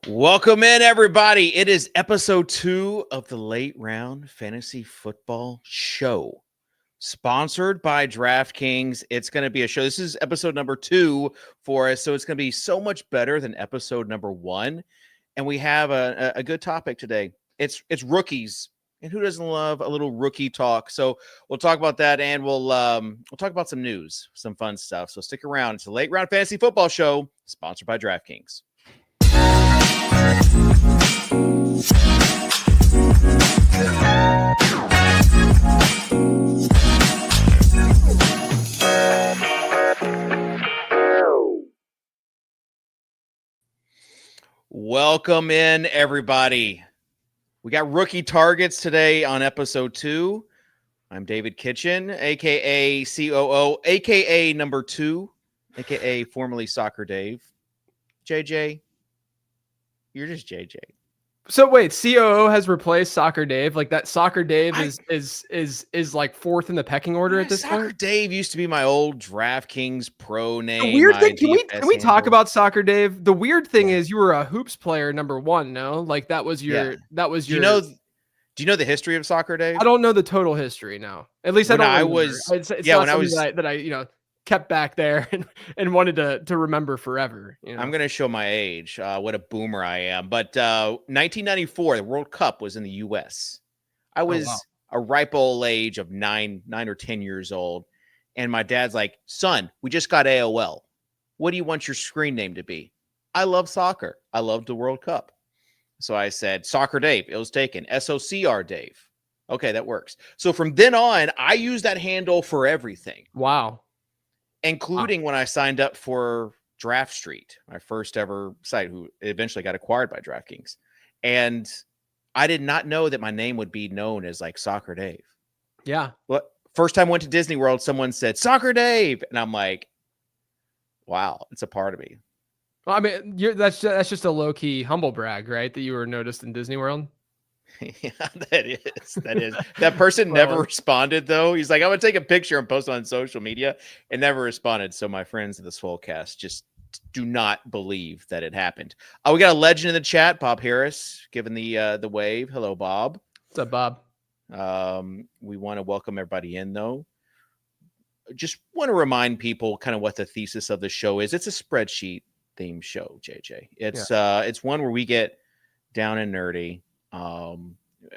Welcome in, everybody. It is episode 2 of the Late Round Fantasy Football Show, sponsored by DraftKings. It's going to be a show. This is episode number 2 for us, so it's going to be so much better than episode number 1. And we have a good topic today. It's rookies, and who doesn't love a little rookie talk? So we'll talk about that, and we'll talk about some news, some fun stuff. So stick around. It's the Late Round Fantasy Football Show, sponsored by DraftKings. Welcome in, everybody. We got rookie targets today on episode 2. I'm David Kitchen, aka COO, aka number 2, aka formerly Soccer Dave. JJ, you're just JJ. So wait, COO has replaced Soccer Dave. Like that Soccer Dave is like fourth in the pecking order at this Soccer point. Dave used to be my old DraftKings pro name. The weird thing, can we talk about Soccer Dave? The weird thing is you were a hoops player number 1, no? Like that was your Do you know the history of Soccer Dave? I don't know the total history now. At least when I don't remember. It's not that I kept back there and wanted to remember forever. I'm going to show my age, what a boomer I am. But 1994, the World Cup was in the U.S. I was a ripe old age of 9 or 10 years old. And my dad's like, son, we just got AOL. What do you want your screen name to be? I love soccer. I love the World Cup. So I said, Soccer Dave. It was taken. SOCR Dave. Okay, that works. So from then on, I use that handle for everything. Wow. Including when I signed up for Draft Street, my first ever site, who eventually got acquired by DraftKings. And I did not know that my name would be known as like Soccer Dave. Yeah. Well, first time I went to Disney World, someone said Soccer Dave. And I'm like, wow, it's a part of me. Well, I mean, that's just a low key humble brag, right? That you were noticed in Disney World. Yeah, that is. That person never responded, though. He's like, I'm going to take a picture and post it on social media, and never responded. So my friends of the Swolecast just do not believe that it happened. We got a legend in the chat, Bob Harris, giving the wave. Hello, Bob. What's up, Bob? We want to welcome everybody in, though. Just want to remind people kind of what the thesis of the show is. It's a spreadsheet themed show, JJ. It's one where we get down and nerdy.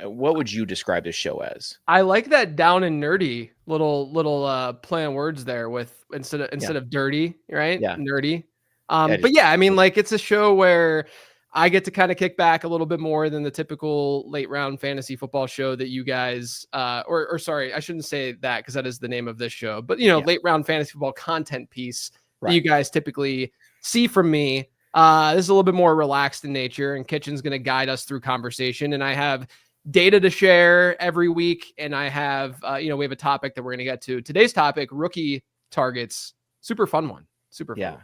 What would you describe this show as? I like that down and nerdy little play on words there with instead of dirty, right? Yeah. Nerdy. But yeah, I mean, like it's a show where I get to kind of kick back a little bit more than the typical late round fantasy football show that you guys, or sorry, I shouldn't say that because that is the name of this show, but late round fantasy football content piece that you guys typically see from me. This is a little bit more relaxed in nature, and Kitchen's going to guide us through conversation. And I have data to share every week, and I have, we have a topic that we're going to get to. Today's topic, rookie targets, super fun one. Super fun. Yeah,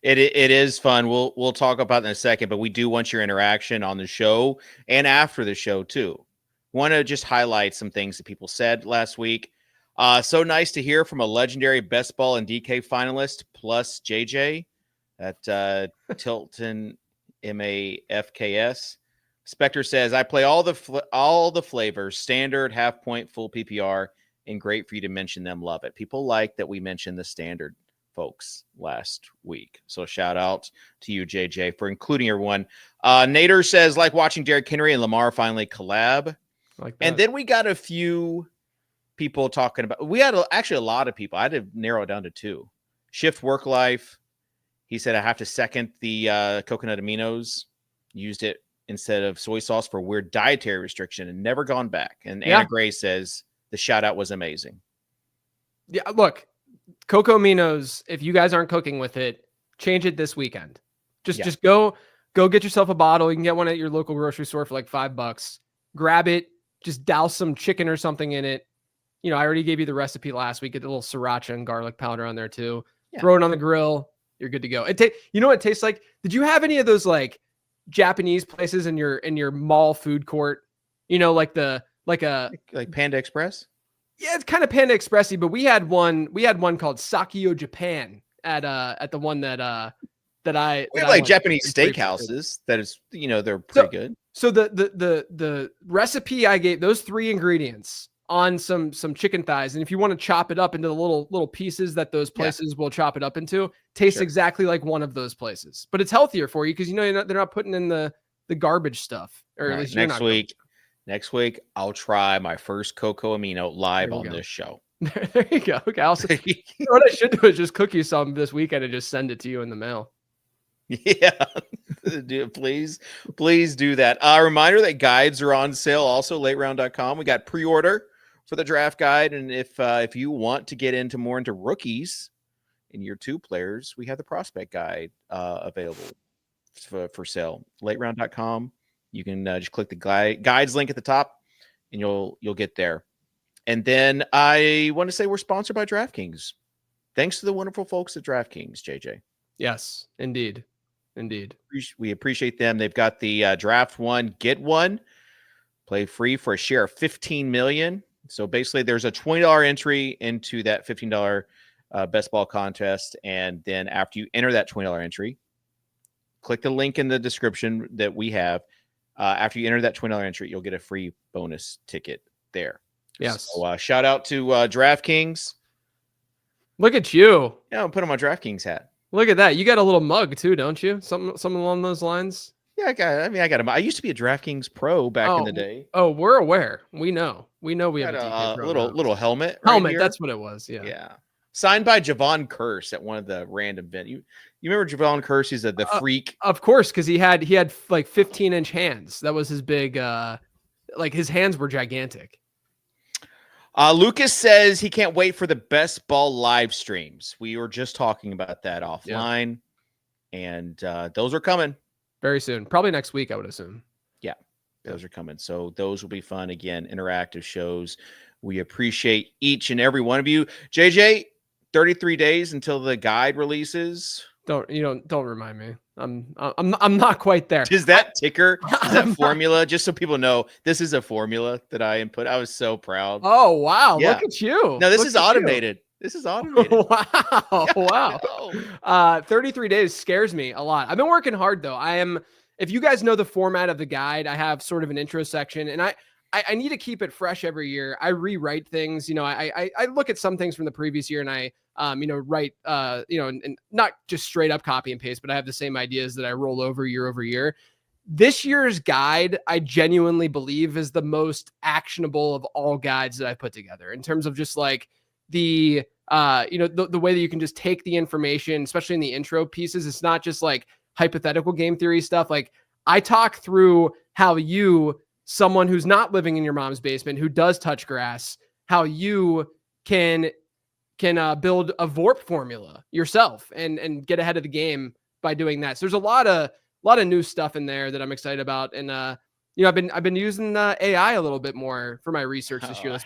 it is fun. We'll talk about it in a second, but we do want your interaction on the show and after the show too. Want to just highlight some things that people said last week. So nice to hear from a legendary best ball and DK finalist plus JJ. At Tilton MAFKS. Spectre says, I play all the flavors, standard, half point, full PPR, and great for you to mention them. Love it. People like that we mentioned the standard folks last week. So shout out to you, JJ, for including everyone. Nader says, like watching Derrick Henry and Lamar finally collab. Like that. And then we got a few people talking about, we had actually a lot of people. I had to narrow it down to 2. Shift Work Life. He said, I have to second the coconut aminos. Used it instead of soy sauce for weird dietary restriction and never gone back. And Anna Gray says the shout out was amazing. Yeah, look, cocoa aminos, if you guys aren't cooking with it, change it this weekend. Just go get yourself a bottle. You can get one at your local grocery store for like $5. Grab it. Just douse some chicken or something in it. I already gave you the recipe last week. Get a little sriracha and garlic powder on there too. Yeah. Throw it on the grill. You're good to go. You know what it tastes like? Did you have any of those like Japanese places in your mall food court? Like Panda Express? Yeah, it's kind of Panda Expressy, but we had one called Sakio Japan at the one that we have like Japanese steakhouses that is, they're pretty good. So the recipe I gave, those 3 ingredients on some chicken thighs, and if you want to chop it up into the little pieces that those places will chop it up into, tastes exactly like one of those places. But it's healthier for you because they're not putting in the garbage stuff. Or at least next week I'll try my first Cocoa Amino live on this show. There you go. Okay, what I should do is just cook you some this weekend and just send it to you in the mail. Yeah, please do that. Reminder that guides are on sale. Also, lateround.com. We got pre-order for the draft guide, and if you want to get into rookies in year 2 players, we have the prospect guide available for sale. Lateround.com. You can just click the guides link at the top, and you'll get there. And then I want to say we're sponsored by DraftKings. Thanks to the wonderful folks at DraftKings, JJ. Yes, indeed. We appreciate them. They've got the draft one, get one, play free for a share of $15 million. So basically there's a $20 entry into that $15 best ball contest. And then after you enter that $20 entry, click the link in the description that we have. After you enter that $20 entry, you'll get a free bonus ticket there. Yes. So shout out to DraftKings. Look at you. Yeah, I'm putting my DraftKings hat. Look at that. You got a little mug too, don't you? Something along those lines. Yeah, I got a. I used to be a DraftKings pro back in the day. Oh, we're aware. We know. We have a little helmet. Helmet. That's what it was. Yeah. Yeah. Signed by Javon Curse at one of the random events. You remember Javon Curse? He's the freak. Of course, because he had like 15-inch hands. That was his big. His hands were gigantic. Lucas says he can't wait for the best ball live streams. We were just talking about that offline, and those are coming very soon. Probably next week, I would assume. Yeah, those are coming. So those will be fun. Again, interactive shows. We appreciate each and every one of you. JJ, 33 days until the guide releases. Don't remind me. I'm not quite there. Is that ticker? Is that formula? Just so people know, this is a formula that I input. I was so proud. Oh wow! Yeah. Look at you. No, this is automated. This is automated. Wow. 33 days scares me a lot. I've been working hard though. If you guys know the format of the guide, I have sort of an intro section, and I need to keep it fresh every year. I rewrite things. I look at some things from the previous year and I write, and not just straight up copy and paste, but I have the same ideas that I roll over year. This year's guide, I genuinely believe is the most actionable of all guides that I put together in terms of just like the way that you can just take the information, especially in the intro pieces. It's not just like hypothetical game theory stuff. Like I talk through how someone who's not living in your mom's basement, who does touch grass, how you can build a VORP formula yourself and get ahead of the game by doing that. So there's a lot of new stuff in there that I'm excited about. And, I've been using AI a little bit more for my research this year. That's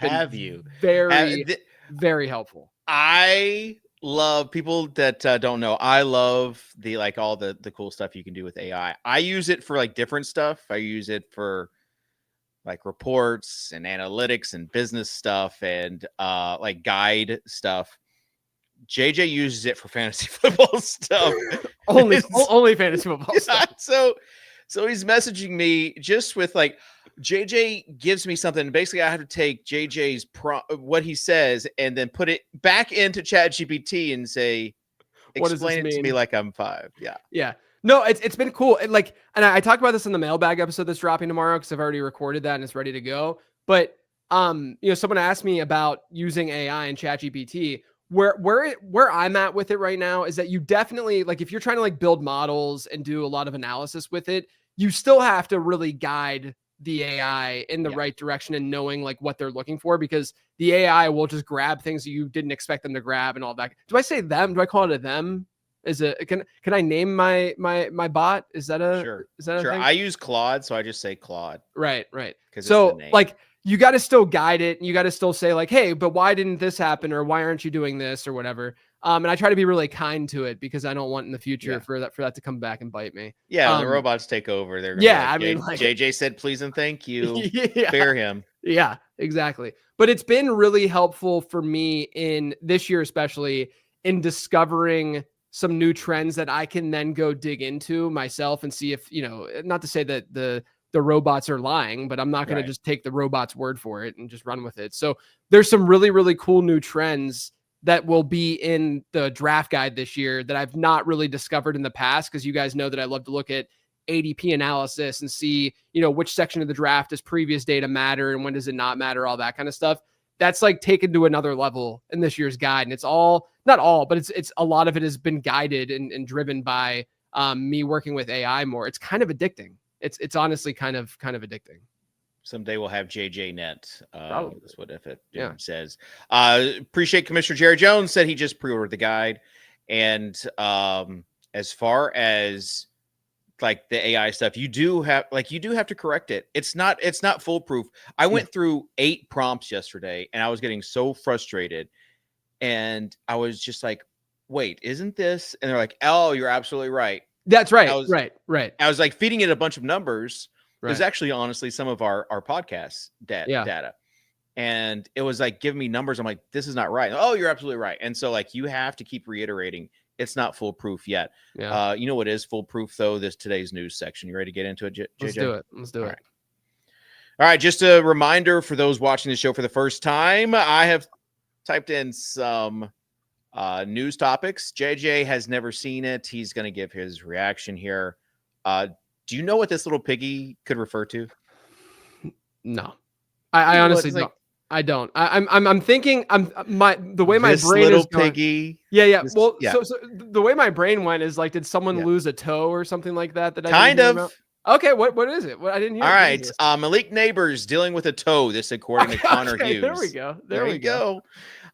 been very helpful. I love people that don't know. I love all the cool stuff you can do with AI. I use it for different stuff. I use it for reports and analytics and business stuff and guide stuff. JJ uses it for fantasy football stuff. only fantasy football stuff. So he's messaging me just with JJ gives me something. Basically, I have to take JJ's what he says and then put it back into ChatGPT and say, explain it to me like I'm 5. Yeah. Yeah. No, it's been cool. And I talked about this in the mailbag episode that's dropping tomorrow because I've already recorded that and it's ready to go. But someone asked me about using AI and ChatGPT. Where I'm at with it right now is that you definitely if you're trying to build models and do a lot of analysis with it, you still have to really guide the AI in the right direction and knowing what they're looking for, because the AI will just grab things that you didn't expect them to grab and all that. Do I say them? Do I call it a them? Can I name my bot? Is that a sure? Is that a sure? thing? I use Claude, so I just say Claude. Right. So you got to still guide it, and you got to still say hey, but why didn't this happen, or why aren't you doing this, or whatever. And I try to be really kind to it because I don't want in the future for that to come back and bite me. Yeah, when the robots take over, they're JJ said please and thank you. Spare him. Yeah, exactly. But it's been really helpful for me in this year, especially in discovering some new trends that I can then go dig into myself and see if, not to say that the robots are lying, but I'm not going to just take the robot's word for it and just run with it. So there's some really, really cool new trends that will be in the draft guide this year that I've not really discovered in the past. Cause you guys know that I love to look at ADP analysis and see, which section of the draft does previous data matter and when does it not matter, all that kind of stuff. That's like taken to another level in this year's guide. And it's not all, but it's a lot of it has been guided and driven by me working with AI more. It's kind of addicting. It's honestly kind of addicting. Someday we'll have JJ Net. That's what it says. Appreciate Commissioner Jerry Jones said he just pre-ordered the guide. And as far as like the AI stuff, you do have to correct it. It's not foolproof. I went through 8 prompts yesterday and I was getting so frustrated. And I was just like, wait, isn't this? And they're like, oh, you're absolutely right. That's right. Right. I was like feeding it a bunch of numbers. Right. It was actually honestly some of our podcast data. And it was like giving me numbers. I'm like, this is not right. Oh, you're absolutely right. And so like you have to keep reiterating it's not foolproof yet. Yeah. You know what is foolproof though? Today's news section. You ready to get into it, JJ? Let's do it. All right. Just a reminder for those watching the show for the first time, I have typed in some news topics. JJ has never seen it. He's going to give his reaction here. Do you know what this little piggy could refer to? No, I honestly don't. I don't. I'm thinking. The way my brain is going, piggy. Yeah. So the way my brain went is like, did someone lose a toe or something like that? That I kind of. About? Okay, what is it? What I didn't hear. All right, Malik Nabers dealing with a toe. This according to Connor Hughes. There we go. There we go.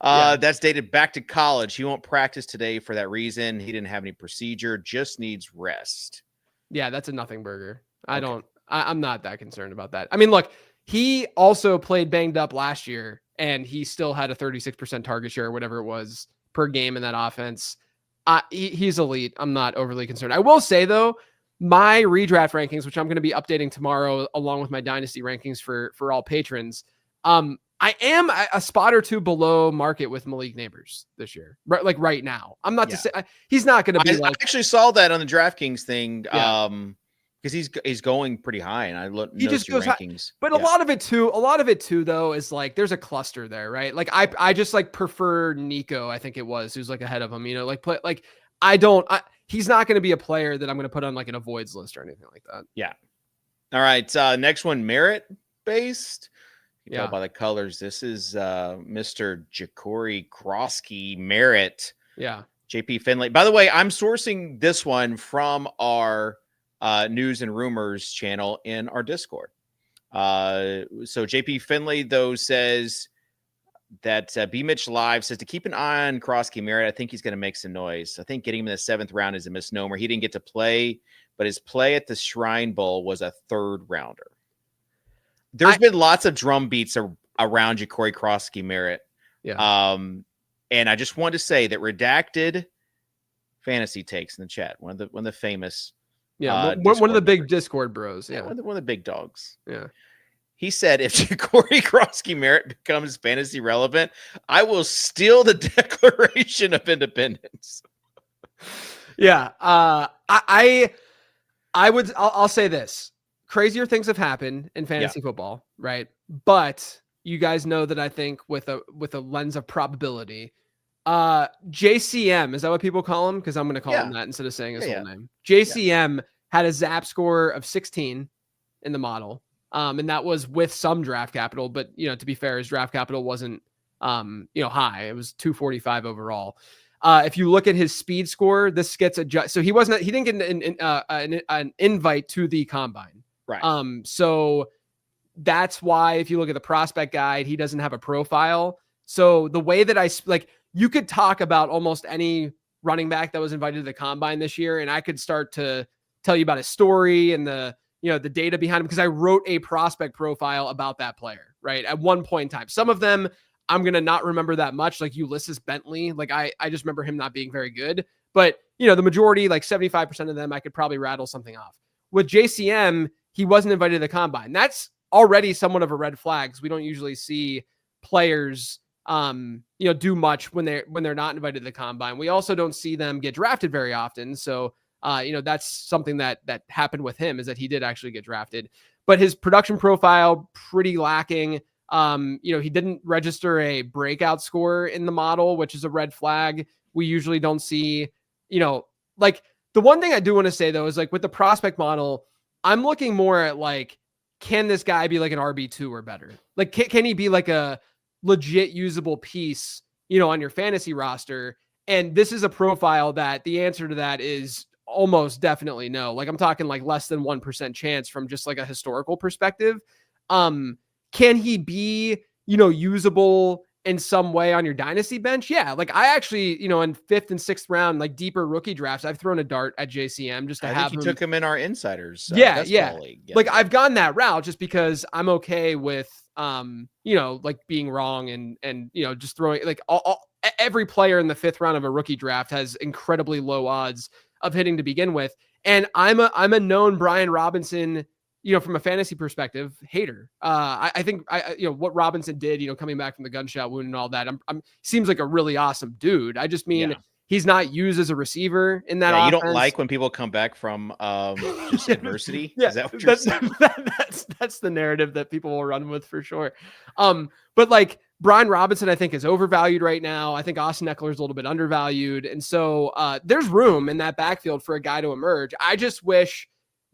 That's dated back to college. He won't practice today for that reason. He didn't have any procedure. Just needs rest. Yeah, that's a nothing burger. I'm not that concerned about that. I mean, look, he also played banged up last year, and he still had a 36% target share, or whatever it was per game in that offense. He's elite. I'm not overly concerned. I will say though, my redraft rankings, which I'm going to be updating tomorrow, along with my dynasty rankings for all patrons. I am a spot or two below market with Malik Nabers this year, like right now. I'm not to say he's not going to be. I actually saw that on the DraftKings thing because he's going pretty high, and I looked. He just goes rankings. High, but a lot of it too, though, is like there's a cluster there, right? Like I just like prefer Nico. I think it was who's like ahead of him. He's not going to be a player that I'm going to put on like an avoids list or anything like that. Yeah. All right. Next one, merit based. You tell by the colors. This is Mr. Ja'Cory Krosky Merritt. Yeah. JP Finley. By the way, I'm sourcing this one from our news and rumors channel in our Discord. So JP Finley, though, says that B Mitch Live says to keep an eye on Krosky Merritt. I think he's going to make some noise. I think getting him in the 7th round is a misnomer. He didn't get to play, but his play at the Shrine Bowl was a 3rd rounder. There's been lots of drum beats around Ja'Cory Krosky Merritt. Yeah. And I just wanted to say that Redacted Fantasy Takes in the chat, one of the famous. Yeah. One of the big Discord bros. Yeah. One of the big dogs. Yeah. He said, if Ja'Cory Krosky Merritt becomes fantasy relevant, I will steal the Declaration of Independence. Yeah. I'll say this. Crazier things have happened in fantasy football, right? But you guys know that I think with a lens of probability, JCM, is that what people call him? Because I'm going to call him that instead of saying his whole name. JCM had a ZAP score of 16 in the model, and that was with some draft capital. But to be fair, his draft capital wasn't high. It was 245 overall. If you look at his speed score, this gets adjusted. So he didn't get an invite to the combine. Right. So that's why if you look at the prospect guide, he doesn't have a profile. So the way that you could talk about almost any running back that was invited to the combine this year, and I could start to tell you about his story and the data behind him, because I wrote a prospect profile about that player, right? At one point in time. Some of them I'm going to not remember that much, like Ulysses Bentley. Like I just remember him not being very good, but the majority, like 75% of them, I could probably rattle something off. With JCM, he wasn't invited to the combine. That's already somewhat of a red flag, because we don't usually see players do much when they're not invited to the combine. We also don't see them get drafted very often. So, that's something that happened with him, is that he did actually get drafted, but his production profile pretty lacking. He didn't register a breakout score in the model, which is a red flag. We usually don't see, like the one thing I do want to say though, is like with the prospect model, I'm looking more at like, can this guy be like an RB2 or better? Like, can he be like a legit usable piece, on your fantasy roster? And this is a profile that the answer to that is almost definitely no. Like I'm talking like less than 1% chance from just like a historical perspective. Can he be, usable in some way on your dynasty bench? Yeah. Like I actually, in 5th and 6th round, like deeper rookie drafts, I've thrown a dart at JCM just to have him. Took him in our insiders. Yeah. League. Like I've gone that route just because I'm okay with, like being wrong and just throwing like every player in the 5th round of a rookie draft has incredibly low odds of hitting to begin with. And I'm a known Brian Robinson, from a fantasy perspective, hater. I think what Robinson did, coming back from the gunshot wound and all that, seems like a really awesome dude. I just mean he's not used as a receiver in that offense. You don't like when people come back from just adversity? Yeah, is that what you're saying? That's the narrative that people will run with for sure. But like Brian Robinson, I think is overvalued right now. I think Austin Eckler is a little bit undervalued. And so there's room in that backfield for a guy to emerge. I just wish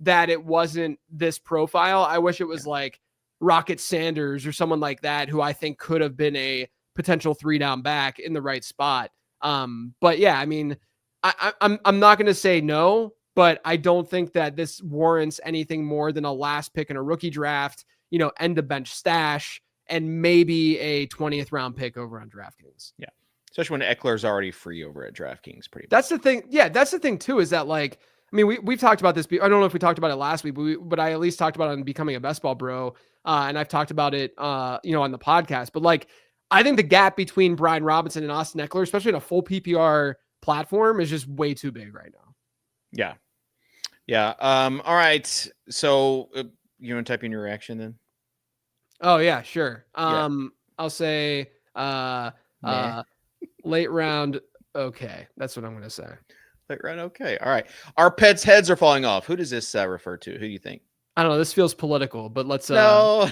that it wasn't this profile. I wish it was like Rocket Sanders or someone like that, who I think could have been a potential 3-down back in the right spot. But yeah, I mean, I'm not going to say no, but I don't think that this warrants anything more than a last pick in a rookie draft, end of bench stash, and maybe a 20th round pick over on DraftKings. Yeah. Especially when Eckler's already free over at DraftKings. Pretty much. That's the thing. Yeah. That's the thing too, is that like, I mean, we've talked about this. I don't know if we talked about it last week, but I at least talked about it on Becoming a Best Ball Bro. And I've talked about it, on the podcast, but like, I think the gap between Brian Robinson and Austin Eckler, especially in a full PPR platform, is just way too big right now. Yeah. Yeah. All right. So you want to type in your reaction then? Oh yeah, sure. I'll say, late round. Okay. That's what I'm going to say. Late round. Okay. All right. Our pets' heads are falling off. Who does this refer to? Who do you think? I don't know. This feels political, but let's, no.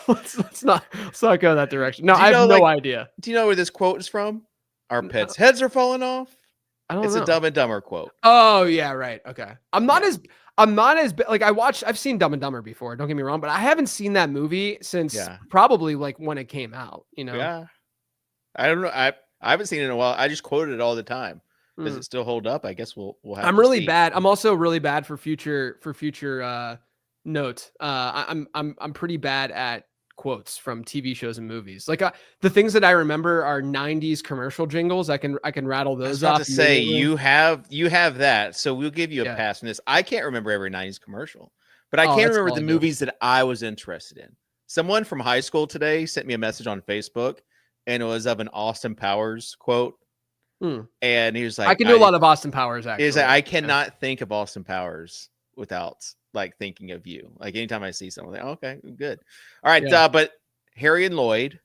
let's not go that direction. No, I have no idea. Do you know where this quote is from? Our pets' heads are falling off. It's a Dumb and Dumber quote. Oh yeah, right. Okay. I'm not as like I've seen Dumb and Dumber before. Don't get me wrong, but I haven't seen that movie since probably like when it came out. Yeah. I don't know. I haven't seen it in a while. I just quote it all the time. Does it still hold up? I guess we'll have. I'm really bad. I'm also really bad for future note. I'm pretty bad at quotes from TV shows and movies. Like the things that I remember are 90s commercial jingles. I can rattle those off. To say you have that, so we'll give you a pass on this. I can't remember every 90s commercial, but I can remember the movies that I was interested in. Someone from high school today sent me a message on Facebook, and it was of an Austin Powers quote. And he was like, I can do a lot of Austin Powers. Actually, he's like, I cannot think of Austin Powers without like thinking of you. Like anytime I see someone, like, okay, good. All right. But Harry and Lloyd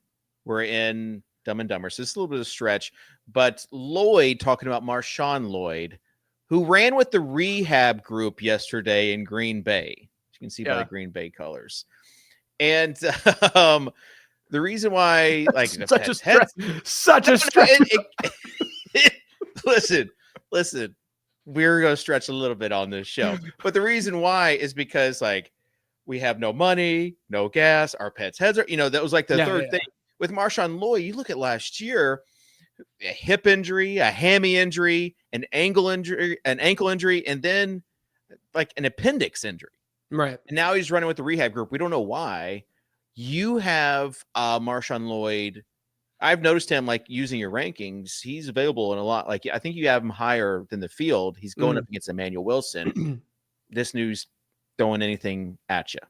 were in Dumb and Dumber. So it's a little bit of a stretch, but Lloyd talking about MarShawn Lloyd, who ran with the rehab group yesterday in Green Bay. You can see by the Green Bay colors. And, the reason why, like, such a stretch. Listen, we're going to stretch a little bit on this show, but the reason why is because like we have no money, no gas, our pets' heads are, that was like the third thing with MarShawn Lloyd. You look at last year, a hip injury, a hammy injury, an ankle injury, and then like an appendix injury. Right. And now he's running with the rehab group. We don't know why. You have MarShawn Lloyd. I've noticed him like using your rankings. He's available in a lot. Like I think you have him higher than the field. He's going up against Emmanuel Wilson. This news throwing anything at you?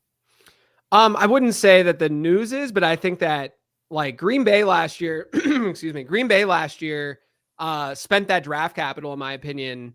I wouldn't say that the news is, but I think that like Green Bay last year, Green Bay last year spent that draft capital, in my opinion,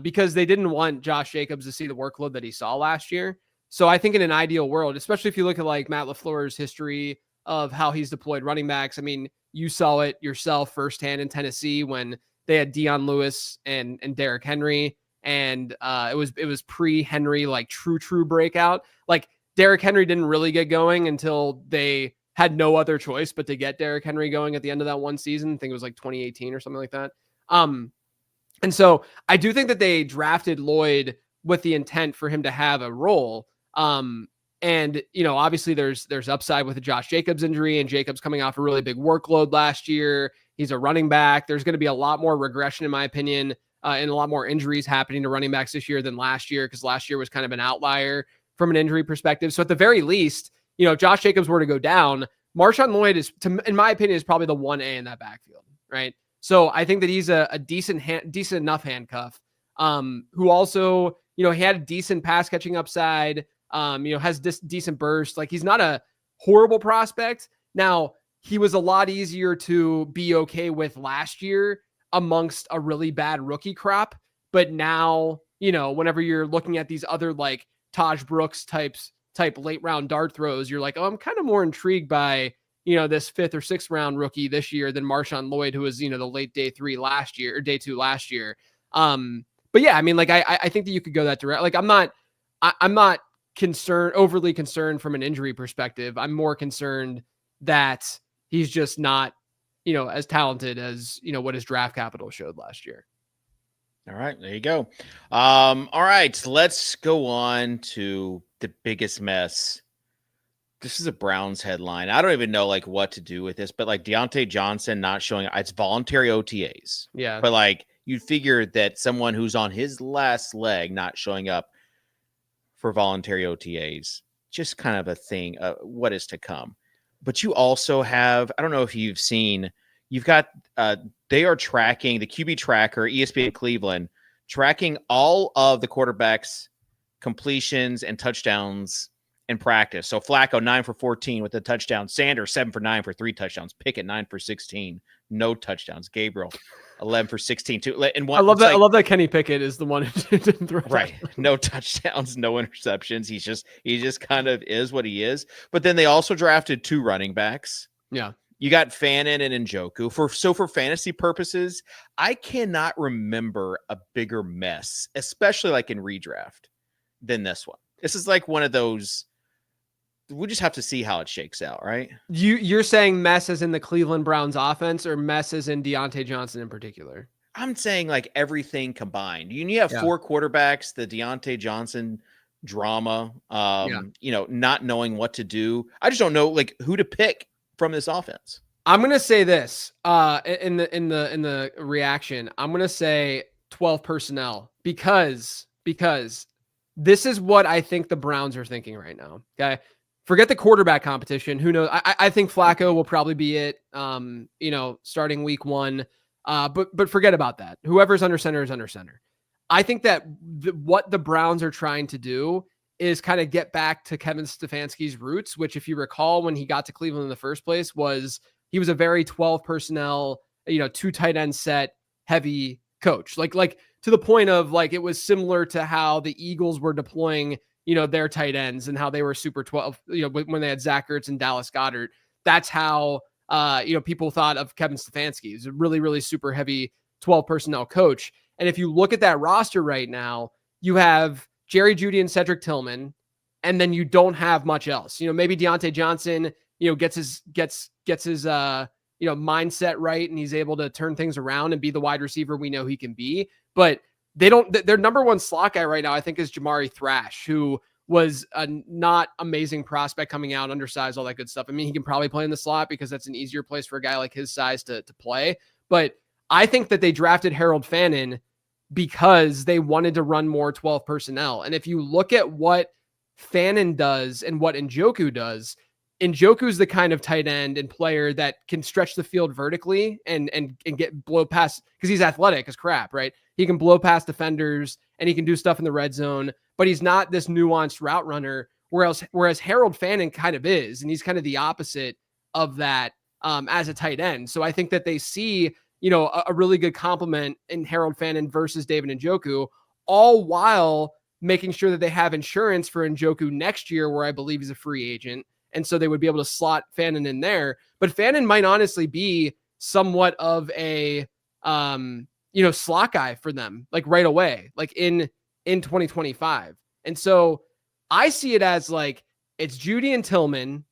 because they didn't want Josh Jacobs to see the workload that he saw last year. So I think in an ideal world, especially if you look at like Matt LaFleur's history of how he's deployed running backs. I mean, you saw it yourself firsthand in Tennessee when they had Dion Lewis and Derrick Henry, and it was pre-Henry, like true breakout. Like Derrick Henry didn't really get going until they had no other choice but to get Derrick Henry going at the end of that one season. I think it was like 2018 or something like that. And so I do think that they drafted Lloyd with the intent for him to have a role. And, you know, obviously there's upside with the Josh Jacobs injury, and Jacobs coming off a really big workload last year. He's a running back. There's going to be a lot more regression, in my opinion, and a lot more injuries happening to running backs this year than last year, because last year was kind of an outlier from an injury perspective. So at the very least, you know, if Josh Jacobs were to go down, MarShawn Lloyd is, in my opinion, is probably the 1A in that backfield, right? So I think that he's a decent enough handcuff, who also, you know, he had a decent pass catching upside, you know, has this decent burst. Like, he's not a horrible prospect. Now, he was a lot easier to be okay with last year amongst a really bad rookie crop. But now, you know, whenever you're looking at these other like Tajh Brooks type late round dart throws, you're like, oh, I'm kind of more intrigued by, you know, this 5th or 6th round rookie this year than MarShawn Lloyd, who was, you know, the late day 2 last year. But yeah, I mean, like, I think that you could go that direct. Like, I'm not overly concerned from an injury perspective. I'm more concerned that he's just not, you know, as talented as, you know, what his draft capital showed last year. All right, there you go. All right, let's go on to the biggest mess. This is a Browns headline. I don't even know like what to do with this, but like Deontay Johnson not showing, it's voluntary OTAs. Yeah. But like you'd figure that someone who's on his last leg not showing up for voluntary OTAs, just kind of a thing, what is to come. But you also have, I don't know if you've seen, you've got, they are tracking the QB tracker, ESPN Cleveland, tracking all of the quarterbacks' completions and touchdowns in practice. So Flacco 9 for 14 with a touchdown. Sanders 7 for 9 for 3 touchdowns. Pickett 9 for 16, no touchdowns. Gabriel 11 for 16 too. And one, I love that. Like, I love that Kenny Pickett is the one who didn't throw. Right, no touchdowns, no interceptions. He just kind of is what he is. But then they also drafted 2 running backs. Yeah. You got Fannin and Njoku. For fantasy purposes, I cannot remember a bigger mess, especially like in redraft, than this one. This is like one of those. We just have to see how it shakes out, right? You're saying mess as in the Cleveland Browns offense, or mess as in Deontay Johnson in particular? I'm saying like everything combined. You have 4 quarterbacks, the Deontay Johnson drama, you know, not knowing what to do. I just don't know like who to pick from this offense. I'm going to say this in the reaction. I'm going to say 12 personnel because this is what I think the Browns are thinking right now. Okay. Forget the quarterback competition. Who knows? I think Flacco will probably be it, you know, starting week 1. But forget about that. Whoever's under center is under center. I think that what the Browns are trying to do is kind of get back to Kevin Stefanski's roots, which, if you recall, when he got to Cleveland in the first place, he was a very 12 personnel, you know, 2 tight end set heavy coach. Like to the point of like, it was similar to how the Eagles were deploying, you know, their tight ends and how they were super 12, you know, when they had Zach Ertz and Dallas Goedert. That's how, you know, people thought of Kevin Stefanski. He's a really, really super heavy 12 personnel coach. And if you look at that roster right now, you have Jerry Jeudy and Cedric Tillman, and then you don't have much else. You know, maybe Deontay Johnson, you know, gets his you know, mindset right, and he's able to turn things around and be the wide receiver we know he can be. But their number 1 slot guy right now, I think, is Jamari Thrash, who was a not amazing prospect coming out, undersized, all that good stuff. I mean, he can probably play in the slot because that's an easier place for a guy like his size to play. But I think that they drafted Harold Fannin because they wanted to run more 12 personnel. And if you look at what Fannin does and what Njoku does, Njoku's the kind of tight end and player that can stretch the field vertically and blow past, because he's athletic as crap, right? He can blow past defenders and he can do stuff in the red zone, but he's not this nuanced route runner. Whereas Harold Fannin kind of is, and he's kind of the opposite of that as a tight end. So I think that they see, you know, a really good complement in Harold Fannin versus David Njoku, all while making sure that they have insurance for Njoku next year, where I believe he's a free agent. And so they would be able to slot Fannin in there. But Fannin might honestly be somewhat of a, slot guy for them, like right away, like in 2025. And so I see it as like, it's Judy and Tillman,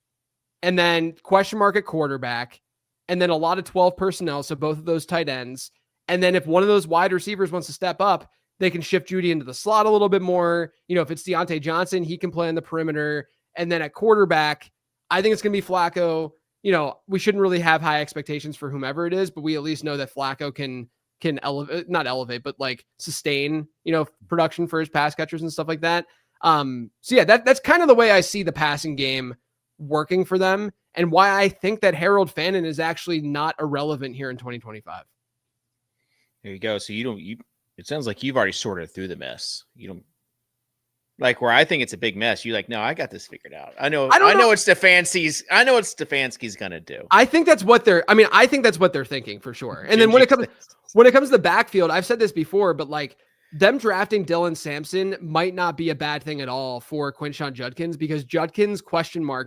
and then question mark at quarterback, and then a lot of 12 personnel. So both of those tight ends. And then if one of those wide receivers wants to step up, they can shift Judy into the slot a little bit more. If it's Deontay Johnson, he can play on the perimeter. And then at quarterback, I think it's going to be Flacco. We shouldn't really have high expectations for whomever it is, but we at least know that Flacco can not elevate, but like sustain, production for his pass catchers and stuff like that. So yeah, that's kind of the way I see the passing game working for them, and why I think that Harold Fannin is actually not irrelevant here in 2025. There you go. So it sounds like you've already sorted through the mess. You don't like where I think it's a big mess. You're like, no, I got this figured out. I know what Stefanski's going to do. I think that's what they're thinking for sure. And then when it comes to the backfield, I've said this before, but like them drafting Dylan Sampson might not be a bad thing at all for Quinshon Judkins, because Judkins'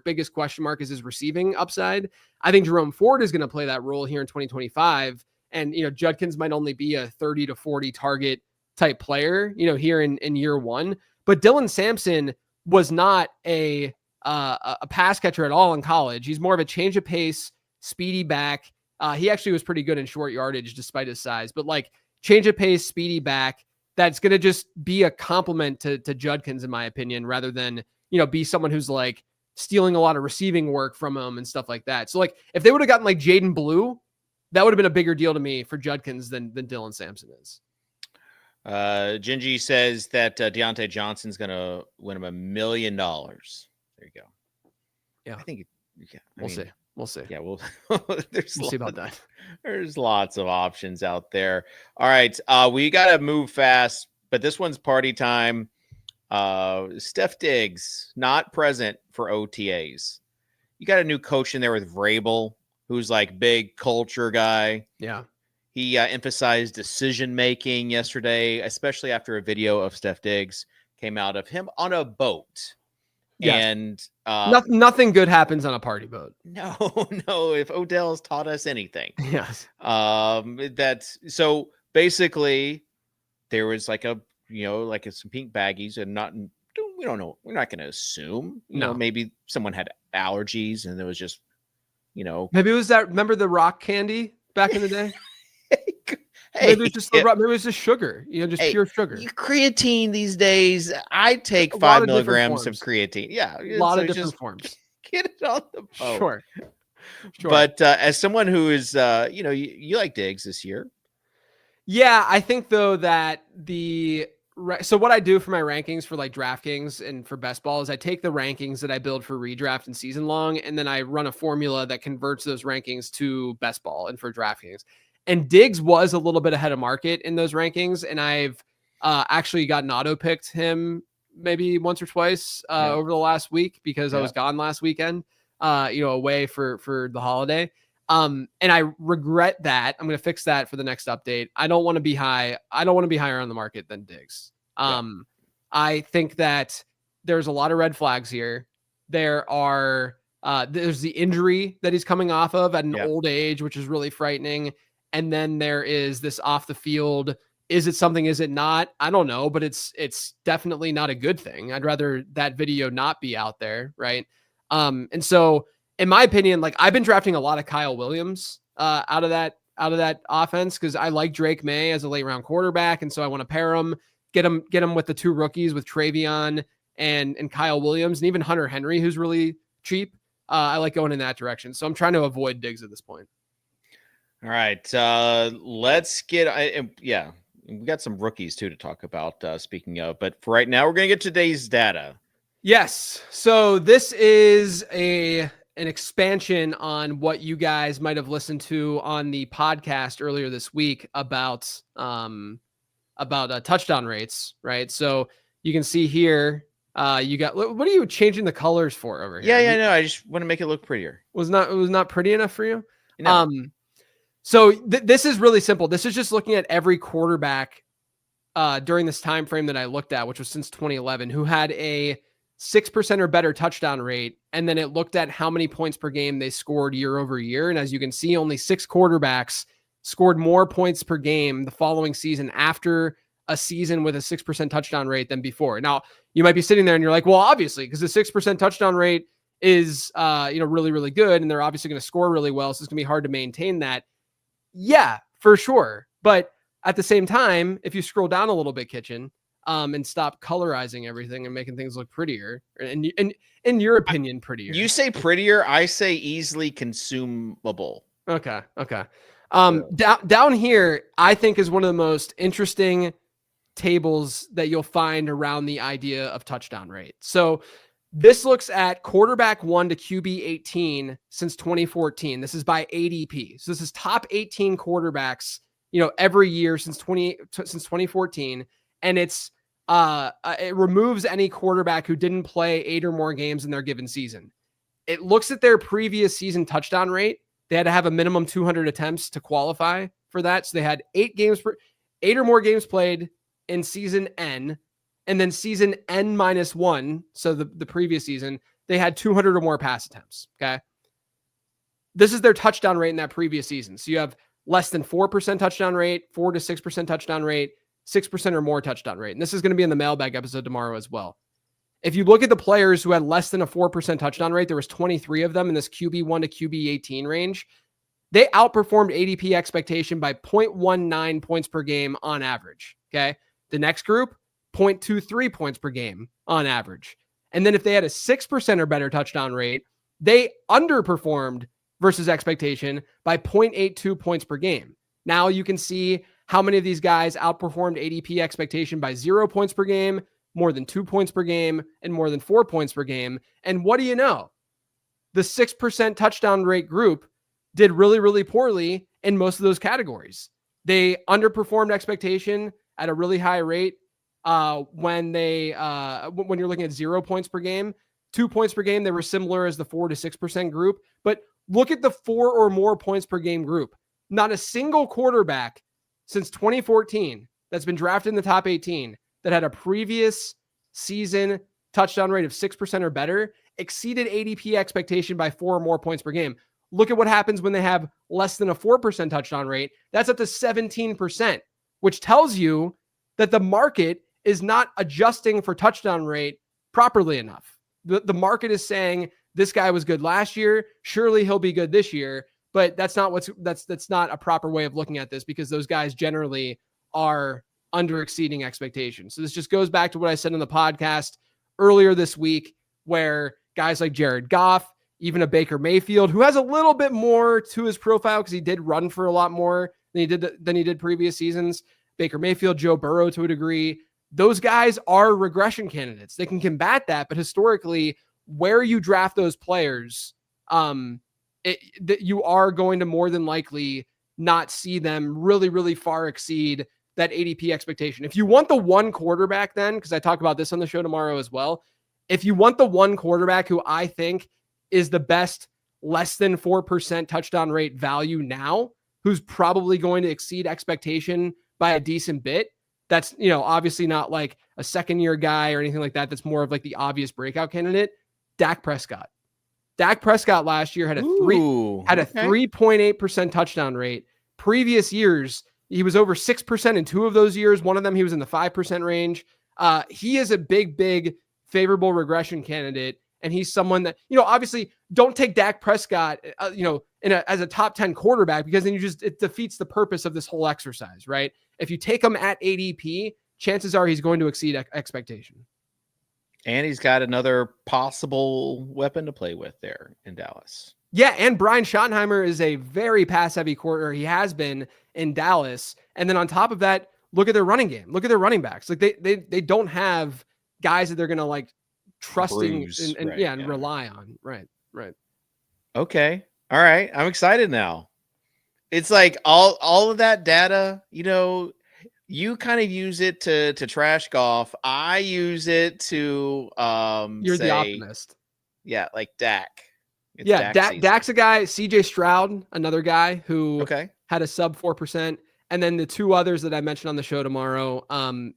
biggest question mark is his receiving upside. I think Jerome Ford is going to play that role here in 2025. And, Judkins might only be a 30 to 40 target type player, here in year one. But Dylan Sampson was not a pass catcher at all in college. He's more of a change of pace, speedy back. He actually was pretty good in short yardage despite his size, but like change of pace, speedy back. That's going to just be a compliment to Judkins, in my opinion, rather than, be someone who's like stealing a lot of receiving work from him and stuff like that. So like if they would have gotten like Jaden Blue, that would have been a bigger deal to me for Judkins than Dylan Sampson is. Gingy says that Deontay Johnson's going to win him $1 million. There you go. Yeah. I think, we'll see. We'll see. Yeah. We'll see about that. There's lots of options out there. All right. We got to move fast, but this one's party time. Steph Diggs, not present for OTAs. You got a new coach in there with Vrabel, who's like big culture guy. Yeah. He emphasized decision-making yesterday, especially after a video of Steph Diggs came out of him on a boat. Yes. And nothing good happens on a party boat. No. If Odell's taught us anything. Yes. That's so basically there was like some pink baggies, and we don't know. We're not going to assume, maybe someone had allergies and there was just, maybe it was that, remember the rock candy back in the day? Maybe it was just sugar, just pure sugar. Creatine these days, I take 5 milligrams of creatine. Yeah, a lot of different forms. Get it on the boat. Sure. But as someone who is, you like Diggs this year. Yeah, I think though that so what I do for my rankings for like DraftKings and for best ball is I take the rankings that I build for redraft and season long, and then I run a formula that converts those rankings to best ball and for DraftKings. And Diggs was a little bit ahead of market in those rankings. And I've actually gotten auto-picked him maybe once or twice over the last week because I was gone last weekend, away for the holiday. And I regret that. I'm going to fix that for the next update. I don't want to be high. I don't want to be higher on the market than Diggs. I think that there's a lot of red flags here. There's the injury that he's coming off of at an old age, which is really frightening. And then there is this off the field. Is it something? Is it not? I don't know, but it's definitely not a good thing. I'd rather that video not be out there. Right. And so in my opinion, like I've been drafting a lot of Kyle Williams out of that offense, because I like Drake May as a late round quarterback. And so I want to pair him, get him with the two rookies with Travion and Kyle Williams, and even Hunter Henry, who's really cheap. I like going in that direction. So I'm trying to avoid Diggs at this point. All right. Let's get, we got some rookies too to talk about, speaking of, but for right now, we're going to get today's data. Yes. So this is an expansion on what you guys might have listened to on the podcast earlier this week about touchdown rates, right? So you can see here, you got, what are you changing the colors for over here? Yeah, no, I just want to make it look prettier. It was not pretty enough for you? No. So this is really simple. This is just looking at every quarterback during this time frame that I looked at, which was since 2011, who had a 6% or better touchdown rate, and then it looked at how many points per game they scored year over year. And as you can see, only 6 quarterbacks scored more points per game the following season after a season with a 6% touchdown rate than before. Now, you might be sitting there and you're like, well, obviously, because the 6% touchdown rate is really, really good, and they're obviously going to score really well, so it's going to be hard to maintain that. Yeah, for sure. But at the same time, if you scroll down a little bit, Kitchen, and stop colorizing everything and making things look prettier, and in your opinion, prettier. You say prettier, I say easily consumable. Okay. Down here, I think is one of the most interesting tables that you'll find around the idea of touchdown rate. So this looks at quarterback 1 to QB 18 since 2014. This is by ADP. So this is top 18 quarterbacks, every year since 2014. And it removes any quarterback who didn't play 8 or more games in their given season. It looks at their previous season touchdown rate. They had to have a minimum 200 attempts to qualify for that. So they had 8 or more games played in season N, and then season N-1. So the previous season, they had 200 or more pass attempts. Okay. This is their touchdown rate in that previous season. So you have less than 4% touchdown rate, 4 to 6% touchdown rate, 6% or more touchdown rate. And this is going to be in the mailbag episode tomorrow as well. If you look at the players who had less than a 4% touchdown rate, there was 23 of them in this QB1 to QB18 range. They outperformed ADP expectation by 0.19 points per game on average. Okay. The next group, 0.23 points per game on average. And then if they had a 6% or better touchdown rate, they underperformed versus expectation by 0.82 points per game. Now you can see how many of these guys outperformed ADP expectation by 0 points per game, more than 2 points per game, and more than 4 points per game. And what do you know? The 6% touchdown rate group did really, really poorly in most of those categories. They underperformed expectation at a really high rate when you're looking at 0 points per game. 2 points per game, they were similar as the 4 to 6% group. But look at the 4 or more points per game group. Not a single quarterback since 2014 that's been drafted in the top 18 that had a previous season touchdown rate of 6% or better exceeded ADP expectation by 4 or more points per game. Look at what happens when they have less than a 4% touchdown rate. That's up to 17%, which tells you that the market is not adjusting for touchdown rate properly enough. The market is saying this guy was good last year, surely he'll be good this year, but that's not a proper way of looking at this, because those guys generally are under exceeding expectations. So this just goes back to what I said on the podcast earlier this week, where guys like Jared Goff, even a Baker Mayfield, who has a little bit more to his profile because he did run for a lot more than he did previous seasons. Baker Mayfield, Joe Burrow to a degree, those guys are regression candidates. They can combat that, but historically, where you draft those players, you are going to more than likely not see them really, really far exceed that ADP expectation. If you want the one quarterback, then, because I talk about this on the show tomorrow as well, if you want the one quarterback who I think is the best less than 4% touchdown rate value now, who's probably going to exceed expectation by a decent bit, that's, obviously not like a second year guy or anything like that. That's more of like the obvious breakout candidate. Dak Prescott. Dak Prescott last year had a 3.8% touchdown rate. Previous years, he was over 6% in 2 of those years. One of them, he was in the 5% range. He is a big favorable regression candidate. And he's someone that, obviously don't take Dak Prescott, as a top 10 quarterback, because then it defeats the purpose of this whole exercise, right? If you take him at ADP, chances are he's going to exceed expectation. And he's got another possible weapon to play with there in Dallas. Yeah, and Brian Schottenheimer is a very pass-heavy quarter. He has been in Dallas. And then on top of that, look at their running game. Look at their running backs. Like they don't have guys that they're going to trusting and rely on. Right. Okay. All right. I'm excited now. It's like all of that data, you kind of use it to trash golf. I use it to you're the optimist. Yeah, like Dak. Dak's a guy. CJ Stroud, another guy who had a sub 4%. And then the 2 others that I mentioned on the show tomorrow,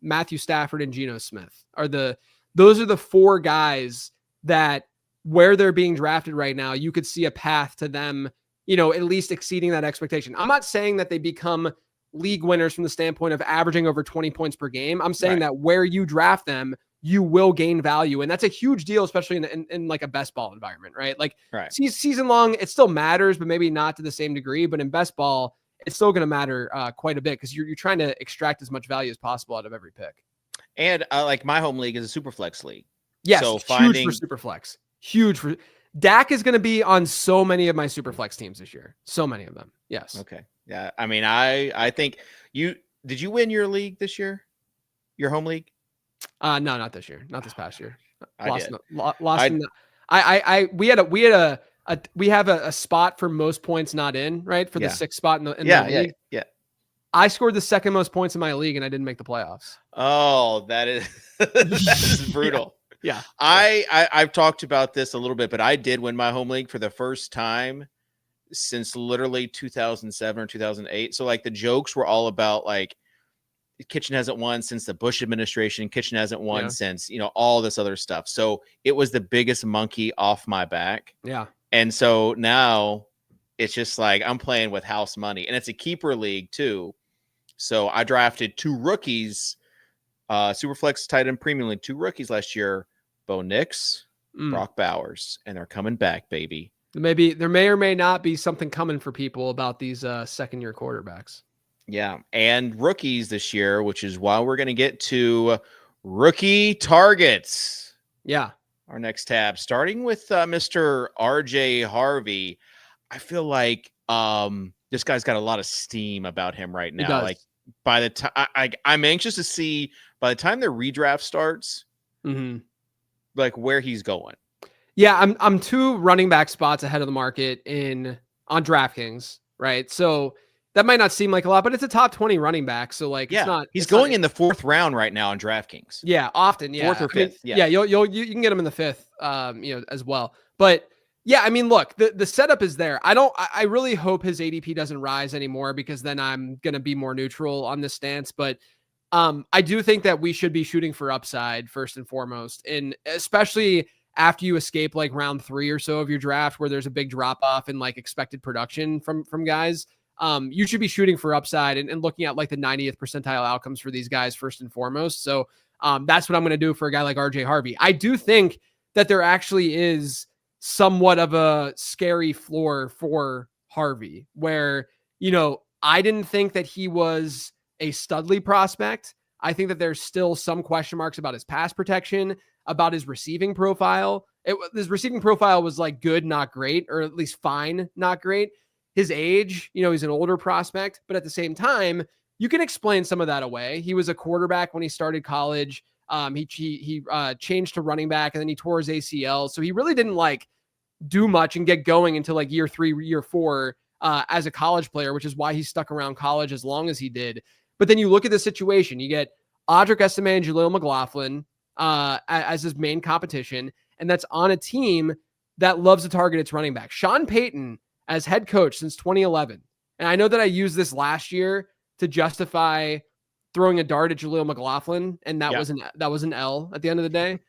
Matthew Stafford and Geno Smith are the those are the 4 guys that where they're being drafted right now, you could see a path to them, at least exceeding that expectation. I'm not saying that they become league winners from the standpoint of averaging over 20 points per game. I'm saying that where you draft them, you will gain value. And that's a huge deal, especially in like a best ball environment, right? Like season long, it still matters, but maybe not to the same degree. But in best ball, it's still going to matter quite a bit because you're trying to extract as much value as possible out of every pick. And like my home league is a super flex league. Yes, so huge for super flex. Huge for Dak is going to be on so many of my super flex teams this year. So many of them. Yes. Okay. Yeah. I mean, I think did you win your league this year? Your home league? No, not this year. Not this past year. We have a spot for most points not in, right? For the 6th spot in the league. Yeah. I scored the 2nd most points in my league and I didn't make the playoffs. Oh, that is brutal. Yeah. I've talked about this a little bit, but I did win my home league for the first time since literally 2007 or 2008. So like the jokes were all about like Kitchen hasn't won since the Bush administration. Kitchen hasn't won since, all this other stuff. So it was the biggest monkey off my back. Yeah. And so now it's just like I'm playing with house money, and it's a keeper league too. So I drafted 2 rookies, Superflex tight end premium league, 2 rookies last year, Bo Nix, Brock Bowers, and they're coming back, baby. Maybe there may or may not be something coming for people about these second-year quarterbacks. Yeah, and rookies this year, which is why we're going to get to rookie targets. Yeah. Our next tab, starting with Mr. RJ Harvey. I feel like this guy's got a lot of steam about him right now. Like by the time I'm anxious to see by the time the redraft starts, like where he's going. Yeah, I'm 2 running back spots ahead of the market on DraftKings, right? So that might not seem like a lot, but it's a top 20 running back. So like, it's not. He's going in the 4th round right now on DraftKings. Yeah, often. Yeah, 4th or 5th. You can get him in the 5th, as well. But yeah, I mean, look, the setup is there. I really hope his ADP doesn't rise anymore because then I'm going to be more neutral on this stance. But I do think that we should be shooting for upside first and foremost. And especially after you escape like round 3 or so of your draft, where there's a big drop off in like expected production from guys. You should be shooting for upside and looking at like the 90th percentile outcomes for these guys first and foremost. So that's what I'm going to do for a guy like RJ Harvey. I do think that there actually is somewhat of a scary floor for Harvey where, I didn't think that he was a studly prospect. I think that there's still some question marks about his pass protection, about his receiving profile. His receiving profile was like good, not great, or at least fine, not great. His age, he's an older prospect, but at the same time, you can explain some of that away. He was a quarterback when he started college. He changed to running back and then he tore his ACL. So he really didn't like do much and get going until like year 3, year 4 as a college player, which is why he stuck around college as long as he did. But then you look at the situation, you get Audric Estime and Jaleel McLaughlin as his main competition. And that's on a team that loves to target its running back. Sean Payton as head coach since 2011. And I know that I used this last year to justify throwing a dart at Jaleel McLaughlin. And that was an L at the end of the day,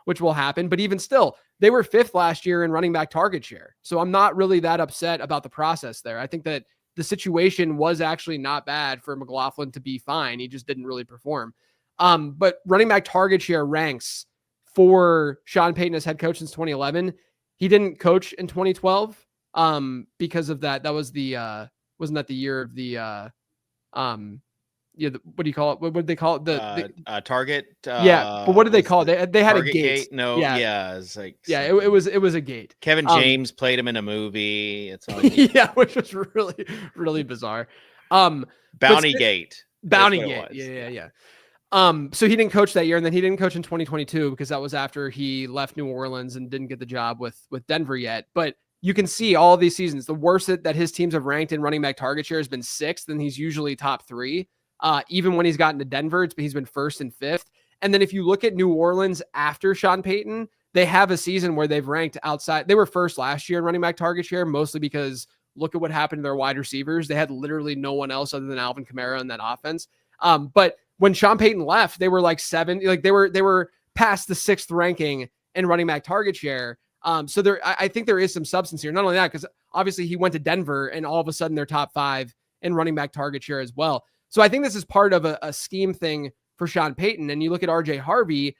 which will happen. But even still, they were 5th last year in running back target share. So I'm not really that upset about the process there. I think that the situation was actually not bad for McLaughlin to be fine. He just didn't really perform. But running back target share ranks for Sean Payton as head coach since 2011. He didn't coach in 2012 because of that. That was wasn't that the year of the what do you call it? What did they call it? The target. But what did they call it? They had a gate. No, it's like it was a gate. Kevin James played him in a movie. It's all which was really really bizarre. Bounty Gate. Yeah. So he didn't coach that year, and then he didn't coach in 2022 because that was after he left New Orleans and didn't get the job with Denver yet. But you can see all these seasons, the worst that his teams have ranked in running back target share has been 6th, and he's usually top 3. Even when he's gotten to Denver, he's been 1st and 5th. And then if you look at New Orleans after Sean Payton, they have a season where they've ranked outside. They were 1st last year in running back target share, mostly because look at what happened to their wide receivers. They had literally no one else other than Alvin Kamara in that offense. But when Sean Payton left, they were like 7, like they were past the 6th ranking in running back target share. So I think there is some substance here. Not only that, because obviously he went to Denver and all of a sudden they're top 5 in running back target share as well. So I think this is part of a scheme thing for Sean Payton. And you look at RJ Harvey,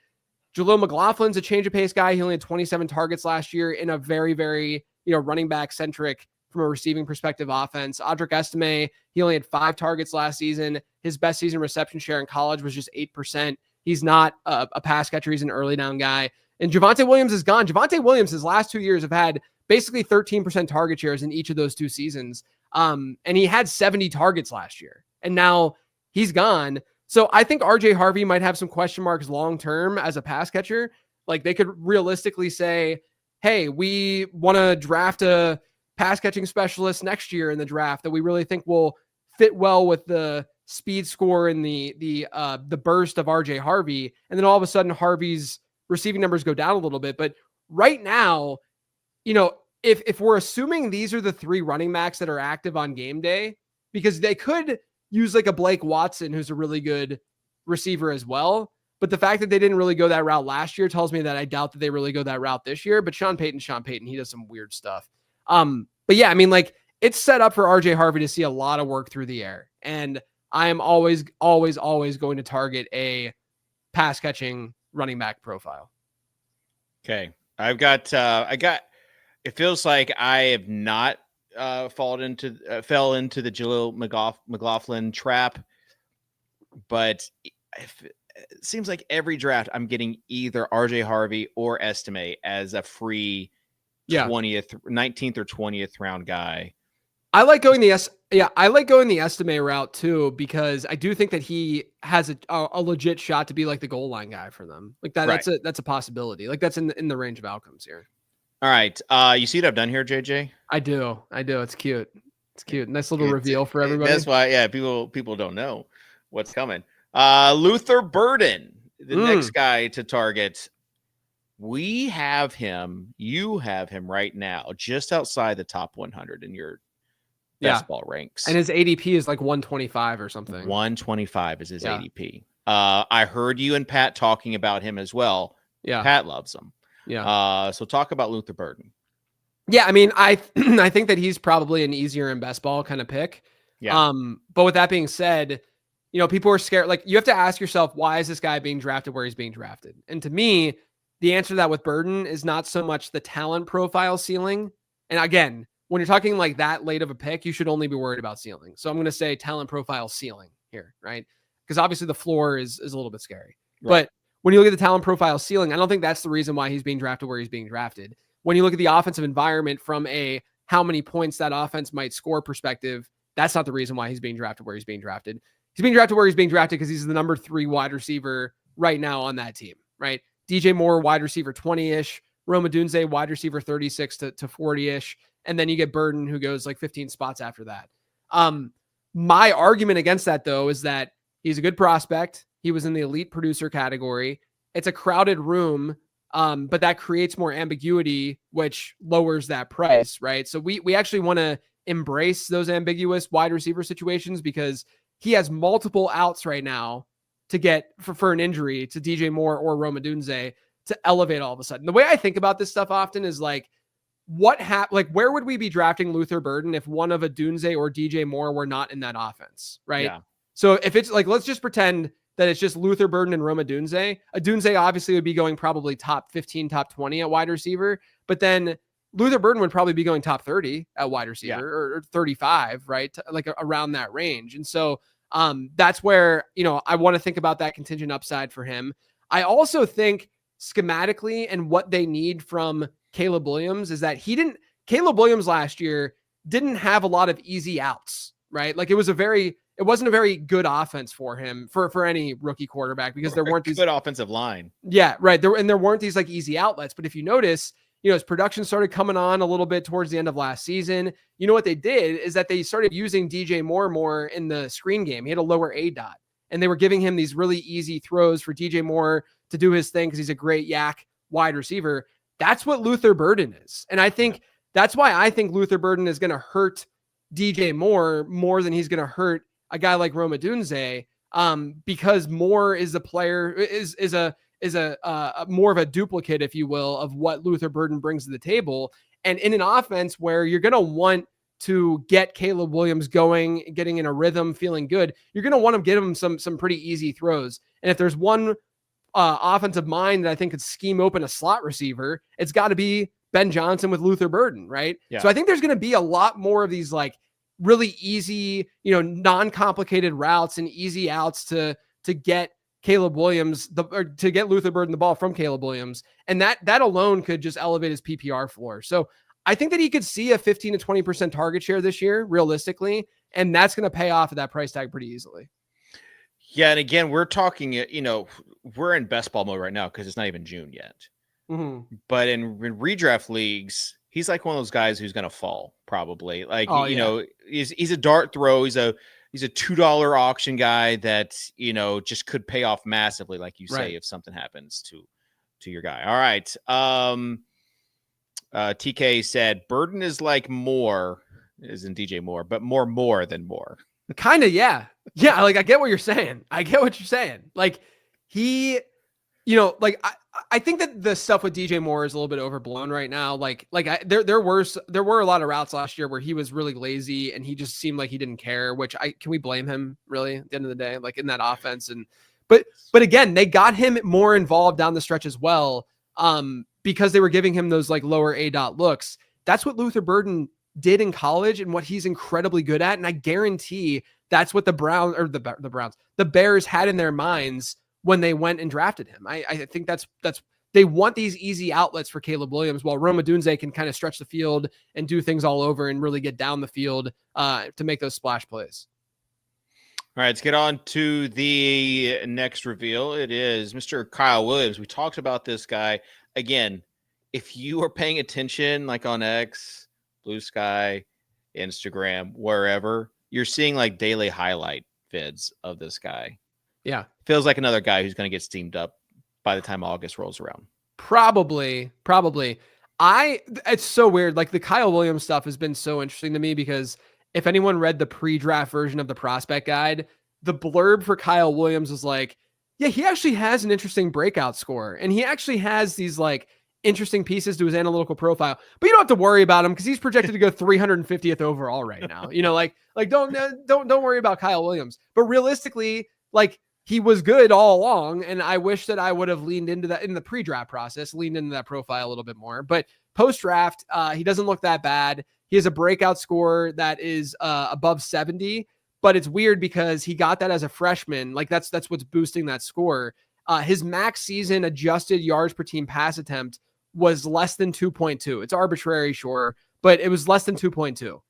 Jaleel McLaughlin's a change of pace guy. He only had 27 targets last year in a very, very, running back centric from a receiving perspective offense. Audric Estime, he only had 5 targets last season. His best season reception share in college was just 8%. He's not a pass catcher. He's an early down guy. And Javonte Williams is gone. Javonte Williams, his last 2 years have had basically 13% target shares in each of those 2 seasons. And he had 70 targets last year. And now he's gone. So I think RJ Harvey might have some question marks long-term as a pass catcher. Like they could realistically say, hey, we want to draft a pass catching specialist next year in the draft that we really think will fit well with the speed score and the burst of RJ Harvey. And then all of a sudden Harvey's receiving numbers go down a little bit. But right now, if we're assuming these are the 3 running backs that are active on game day, because they could use like a Blake Watson, who's a really good receiver as well. But the fact that they didn't really go that route last year tells me that I doubt that they really go that route this year. But Sean Payton, he does some weird stuff. But yeah, I mean, like it's set up for RJ Harvey to see a lot of work through the air. And I am always going to target a pass catching running back profile. Okay. It feels like I have not fell into the Jaleel McLaughlin trap, but it seems like every draft I'm getting either RJ Harvey or Estime as a free 19th or 20th round guy. I like going the Estime route too, because I do think that he has a legit shot to be like the goal line guy for them. Like that, right. That's a possibility. Like that's in the range of outcomes here. All right. You see what I've done here, JJ? I do. It's cute. Nice little reveal for everybody. That's why, people don't know what's coming. Luther Burden, the next guy to target. We have him. You have him right now, just outside the top 100 in your best ball ranks. And his ADP is like 125 or something. 125 is his ADP. I heard you and Pat talking about him as well. Yeah. Pat loves him. Yeah. So talk about Luther Burden. Yeah, I mean, I think that he's probably an easier in best ball kind of pick. Yeah. But with that being said, people are scared. Like you have to ask yourself, why is this guy being drafted where he's being drafted? And to me, the answer to that with Burden is not so much the talent profile ceiling. And again, when you're talking like that late of a pick, you should only be worried about ceiling. So I'm going to say talent profile ceiling here, right? Because obviously the floor is a little bit scary. Right. But when you look at the talent profile ceiling, I don't think that's the reason why he's being drafted where he's being drafted. When you look at the offensive environment from a how many points that offense might score perspective, that's not the reason why he's being drafted where he's being drafted. He's being drafted where he's being drafted because he's the number 3 wide receiver right now on that team, right? DJ Moore, wide receiver 20-ish, Rome Odunze, wide receiver 36 to 40-ish, and then you get Burden, who goes like 15 spots after that. My argument against that, though, is that he's a good prospect. He was in the elite producer category. It's a crowded room, but that creates more ambiguity, which lowers that price, right? So we actually want to embrace those ambiguous wide receiver situations because he has multiple outs right now to get for an injury to DJ Moore or Rome Odunze to elevate all of a sudden. The way I think about this stuff often is like, where would we be drafting Luther Burden if one of Odunze or DJ Moore were not in that offense, right? Yeah. So if it's like, let's just pretend that it's just Luther Burden and Rome Odunze. Odunze obviously would be going probably top 15, top 20 at wide receiver, but then Luther Burden would probably be going top 30 at wide receiver or 35, right? Like around that range. And so that's where, I want to think about that contingent upside for him. I also think schematically and what they need from Caleb Williams is that Caleb Williams last year didn't have a lot of easy outs, right? Like it wasn't a very good offense for him for any rookie quarterback because there weren't these good offensive line. Yeah, right. There weren't these like easy outlets. But if you notice, his production started coming on a little bit towards the end of last season. What they did is that they started using DJ Moore more in the screen game. He had a lower ADOT, and they were giving him these really easy throws for DJ Moore to do his thing because he's a great yak wide receiver. That's what Luther Burden is. And I think that's why I think Luther Burden is going to hurt DJ Moore more than he's going to hurt a guy like Rome Odunze. because Moore is a player, is a more of a duplicate, if you will, of what Luther Burden brings to the table. And in an offense where you're going to want to get Caleb Williams going, getting in a rhythm, feeling good, you're going to want to give him some pretty easy throws. And if there's one offensive mind that I think could scheme open a slot receiver, it's got to be Ben Johnson with Luther Burden, right? Yeah. So I think there's going to be a lot more of these like really easy, non-complicated routes and easy outs to get Caleb Williams, to get Luther Burden the ball from Caleb Williams. And that alone could just elevate his PPR floor. So I think that he could see a 15 to 20% target share this year, realistically. And that's going to pay off at that price tag pretty easily. Yeah. And again, we're talking, we're in best ball mode right now because it's not even June yet. Mm-hmm. But in redraft leagues, he's like one of those guys who's going to fall probably. Like, he's a dart throw. He's a $2 auction guy that, just could pay off massively. Like you say, right, if something happens to your guy. All right. TK said Burden is like Moore, as in DJ Moore, but more than Moore. Kind of. Yeah. Yeah. Like I get what you're saying. Like he, I think that the stuff with DJ Moore is a little bit overblown right now. There were a lot of routes last year where he was really lazy and he just seemed like he didn't care, can we blame him really at the end of the day, like in that offense? But again, they got him more involved down the stretch as well. Because they were giving him those like lower A-dot looks. That's what Luther Burden did in college and what he's incredibly good at. And I guarantee that's what the Bears had in their minds when they went and drafted him. I think that's they want these easy outlets for Caleb Williams, while Rome Odunze can kind of stretch the field and do things all over and really get down the field to make those splash plays. All right, let's get on to the next reveal. It is Mr. Kyle Williams. We talked about this guy. Again, if you are paying attention, like on X, Blue Sky, Instagram, wherever, you're seeing like daily highlight vids of this guy. Yeah. Feels like another guy who's going to get steamed up by the time August rolls around. Probably. It's so weird. Like the Kyle Williams stuff has been so interesting to me because if anyone read the pre-draft version of the prospect guide, the blurb for Kyle Williams was like, yeah, he actually has an interesting breakout score. And he actually has these like interesting pieces to his analytical profile, but you don't have to worry about him because he's projected to go 350th overall right now. Don't worry about Kyle Williams. But realistically, like he was good all along. And I wish that I would have leaned into that in the pre-draft process, leaned into that profile a little bit more, but post-draft, he doesn't look that bad. He has a breakout score that is above 70. But it's weird because he got that as a freshman. Like that's what's boosting that score. His max season adjusted yards per team pass attempt was less than 2.2. It's arbitrary, sure, but it was less than 2.2.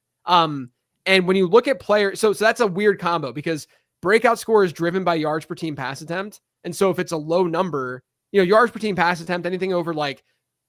And when you look at players, so that's a weird combo because breakout score is driven by yards per team pass attempt. And so if it's a low number, yards per team pass attempt, anything over like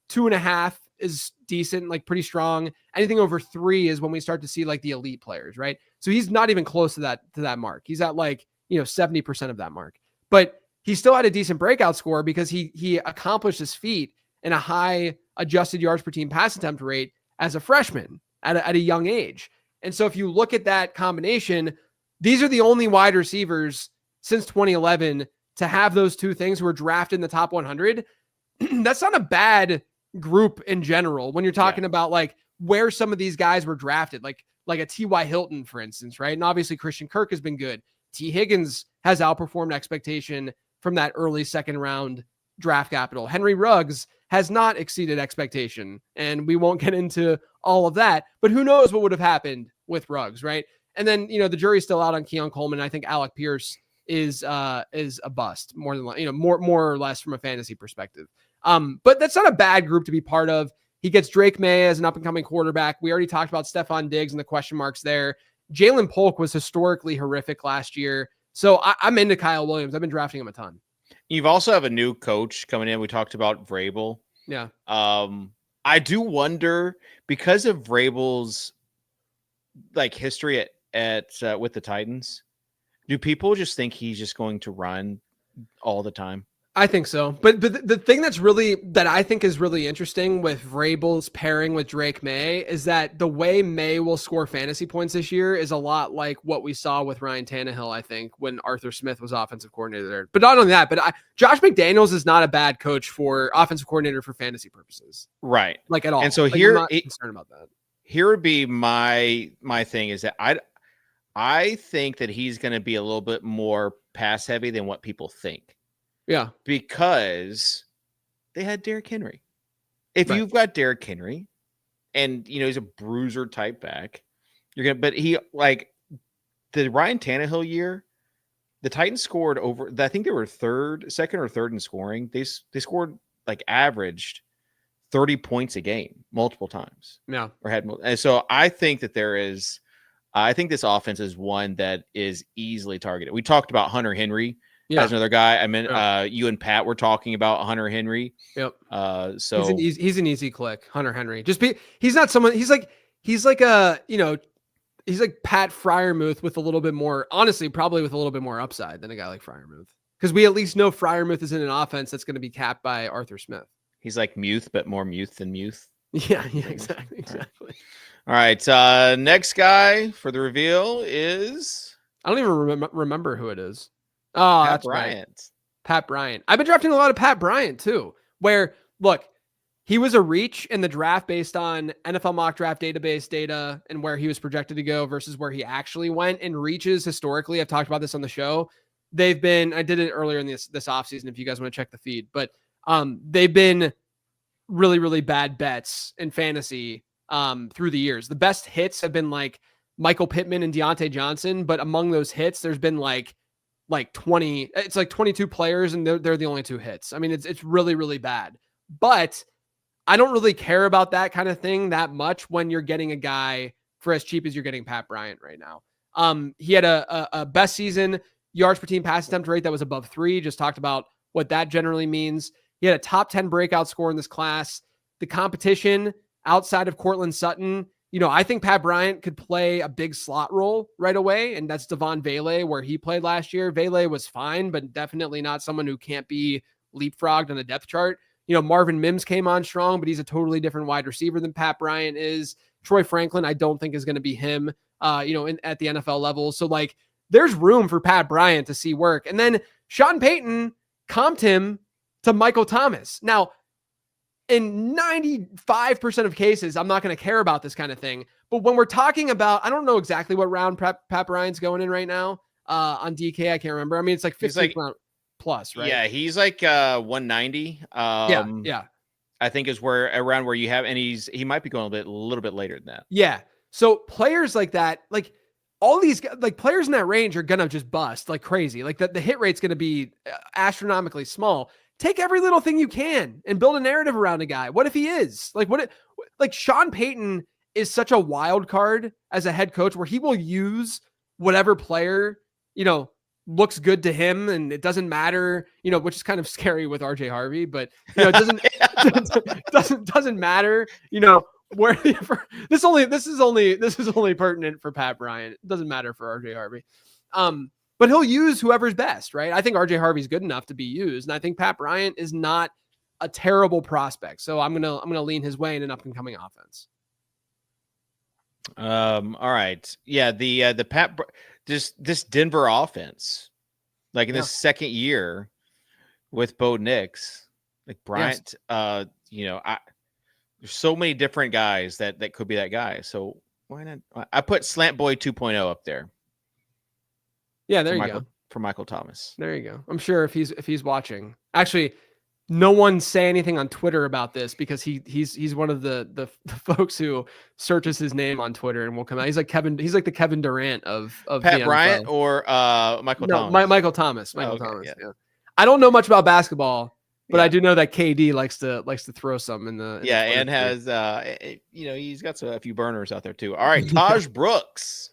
2.5 is decent, like pretty strong. Anything over 3 is when we start to see like the elite players, right? So he's not even close to that mark. He's at like, 70% of that mark, but he still had a decent breakout score because he accomplished his feat in a high adjusted yards per team pass attempt rate as a freshman at a young age. And so if you look at that combination, these are the only wide receivers since 2011 to have those two things who were drafted in the top 100. That's not a bad group in general when you're talking about like where some of these guys were drafted, like a T.Y. Hilton, for instance, right? And obviously Christian Kirk has been good. T. Higgins has outperformed expectation from that early second round draft capital. Henry Ruggs has not exceeded expectation, and we won't get into all of that, but who knows what would have happened with Ruggs, right? And then, the jury's still out on Keon Coleman. I think Alec Pierce is a bust more than, more or less from a fantasy perspective. But that's not a bad group to be part of. He gets Drake May as an up-and-coming quarterback. We already talked about Stefon Diggs and the question marks there. Jalen Polk was historically horrific last year. So I'm into Kyle Williams. I've been drafting him a ton. You've also have a new coach coming in. We talked about Vrabel. Yeah. I do wonder, because of Vrabel's like history with the Titans, do people just think he's just going to run all the time? I think so. But the thing that I think is really interesting with Vrabel's pairing with Drake May is that the way May will score fantasy points this year is a lot like what we saw with Ryan Tannehill, I think, when Arthur Smith was offensive coordinator there. But not only that, but Josh McDaniels is not a bad coach for offensive coordinator for fantasy purposes. Right. Like at all. And so like, here, I'm not concerned about that. Here would be my thing is that I think that he's going to be a little bit more pass heavy than what people think. Yeah. Because they had Derrick Henry. If you've got Derrick Henry and, he's a bruiser type back, but he, like, the Ryan Tannehill year, the Titans scored over, I think they were second or third in scoring. They scored, like, averaged 30 points a game multiple times. Yeah. And so I think that I think this offense is one that is easily targeted. We talked about Hunter Henry. Yeah. As another guy. I mean, you and Pat were talking about Hunter Henry. Yep. So he's an easy click, Hunter Henry. He's not someone. He's like he's like Pat Freiermuth with a little bit more. Honestly, probably with a little bit more upside than a guy like Freiermuth, because we at least know Freiermuth is in an offense that's going to be capped by Arthur Smith. He's like Muth, but more Muth than Muth. Yeah, exactly. All right. Next guy for the reveal is I don't even remember who it is. Oh, Pat that's Bryant. Right. Pat Bryant. I've been drafting a lot of Pat Bryant too, where look, he was a reach in the draft based on NFL mock draft database data and where he was projected to go versus where he actually went. And reaches historically, I've talked about this on the show. I did it earlier in this offseason if you guys want to check the feed, but they've been really, really bad bets in fantasy through the years. The best hits have been like Michael Pittman and Deontay Johnson, but among those hits, there's been like 20, it's like 22 players and they're the only 2 hits. I mean, it's really, really bad, but I don't really care about that kind of thing that much when you're getting a guy for as cheap as you're getting Pat Bryant right now. He had a best season yards per team pass attempt rate that was above 3. Just talked about what that generally means. He had a top 10 breakout score in this class. The competition outside of Cortland Sutton, I think Pat Bryant could play a big slot role right away, and that's Devon Vele, where he played last year. Vele was fine, but definitely not someone who can't be leapfrogged on a depth chart. Marvin Mims came on strong, but he's a totally different wide receiver than Pat Bryant is. Troy Franklin, I don't think is going to be him, at the NFL level. So, like, there's room for Pat Bryant to see work. And then Sean Payton comped him to Michael Thomas. Now, in 95% of cases, I'm not going to care about this kind of thing. But when we're talking about, I don't know exactly what round Pat Bryant's going in right now on DK. I can't remember. I mean, it's like 50 plus, right? Yeah, he's like 190. Yeah. I think is around where you have, and he might be going a little bit later than that. Yeah. So players like that, like all these like players in that range are going to just bust like crazy. Like the hit rate's going to be astronomically small. Take every little thing you can and build a narrative around a guy. What if he is like Sean Payton is such a wild card as a head coach where he will use whatever player, looks good to him. And it doesn't matter, which is kind of scary with RJ Harvey, but it doesn't matter, where this is only pertinent for Pat Bryant. It doesn't matter for RJ Harvey. But he'll use whoever's best, right? I think RJ Harvey's good enough to be used, and I think Pat Bryant is not a terrible prospect. So I'm gonna lean his way in an up and coming offense. All right, yeah. The this Denver offense, like in this second year with Bo Nix, like Bryant. Yes. There's so many different guys that could be that guy. So why not? I put Slant Boy 2.0 up there. Yeah, there you go. For Michael Thomas. There you go. I'm sure if he's watching. Actually, no one say anything on Twitter about this because he's one of the folks who searches his name on Twitter and will come out. He's like the Kevin Durant of Pat Bryant or Michael Thomas. Michael Thomas. Michael Thomas. Yeah. I don't know much about basketball, but I do know that KD likes to throw some in the and has he's got a few burners out there too. All right, Tajh Brooks.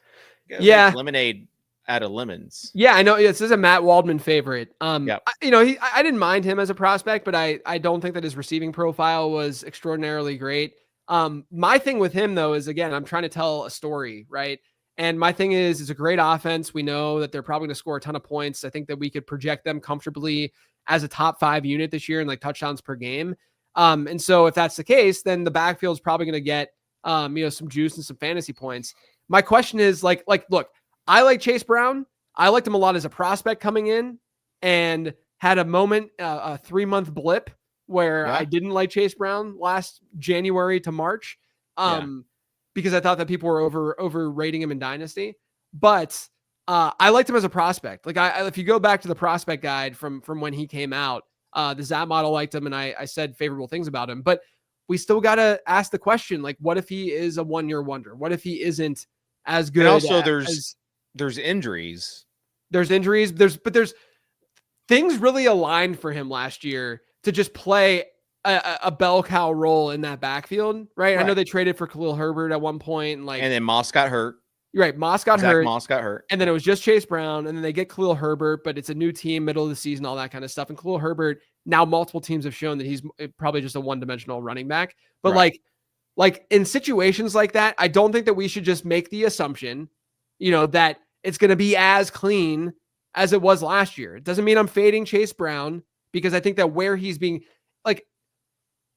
Lemonade out of lemons. Yeah, I know. This is a Matt Waldman favorite. I didn't mind him as a prospect, but I don't think that his receiving profile was extraordinarily great. My thing with him though is, again, I'm trying to tell a story, right? And my thing is, it's a great offense. We know that they're probably going to score a ton of points. I think that we could project them comfortably as a top 5 unit this year in like touchdowns per game. And so if that's the case, then the backfield is probably going to get, some juice and some fantasy points. My question is look, I like Chase Brown. I liked him a lot as a prospect coming in, and had a moment, a 3-month blip where I didn't like Chase Brown last January to March, because I thought that people were overrating him in Dynasty. But I liked him as a prospect. Like if you go back to the prospect guide from when he came out, the Zap model liked him, and I said favorable things about him. But we still got to ask the question, like, what if he is a 1-year wonder? What if he isn't as good? And also, there's injuries. There's injuries. There's things really aligned for him last year to just play a bell cow role in that backfield, right? I know they traded for Khalil Herbert at one point, and then Moss got hurt. You're right. Moss got hurt. And then it was just Chase Brown. And then they get Khalil Herbert, but it's a new team, middle of the season, all that kind of stuff. And Khalil Herbert, now multiple teams have shown that he's probably just a one-dimensional running back. But like in situations like that, I don't think that we should just make the assumption, that it's going to be as clean as it was last year. It doesn't mean I'm fading Chase Brown, because I think that where he's being, like,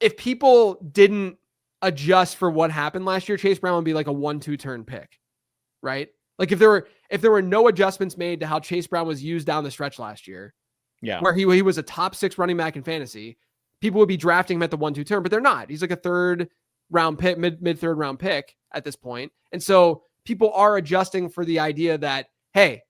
if people didn't adjust for what happened last year, Chase Brown would be like a 1-2 turn pick. Right? Like if there were no adjustments made to how Chase Brown was used down the stretch last year, where he was a top 6 running back in fantasy, people would be drafting him at the 1-2 turn, but they're not. He's like a 3rd round pick, mid 3rd round pick at this point. And so people are adjusting for the idea that, hey,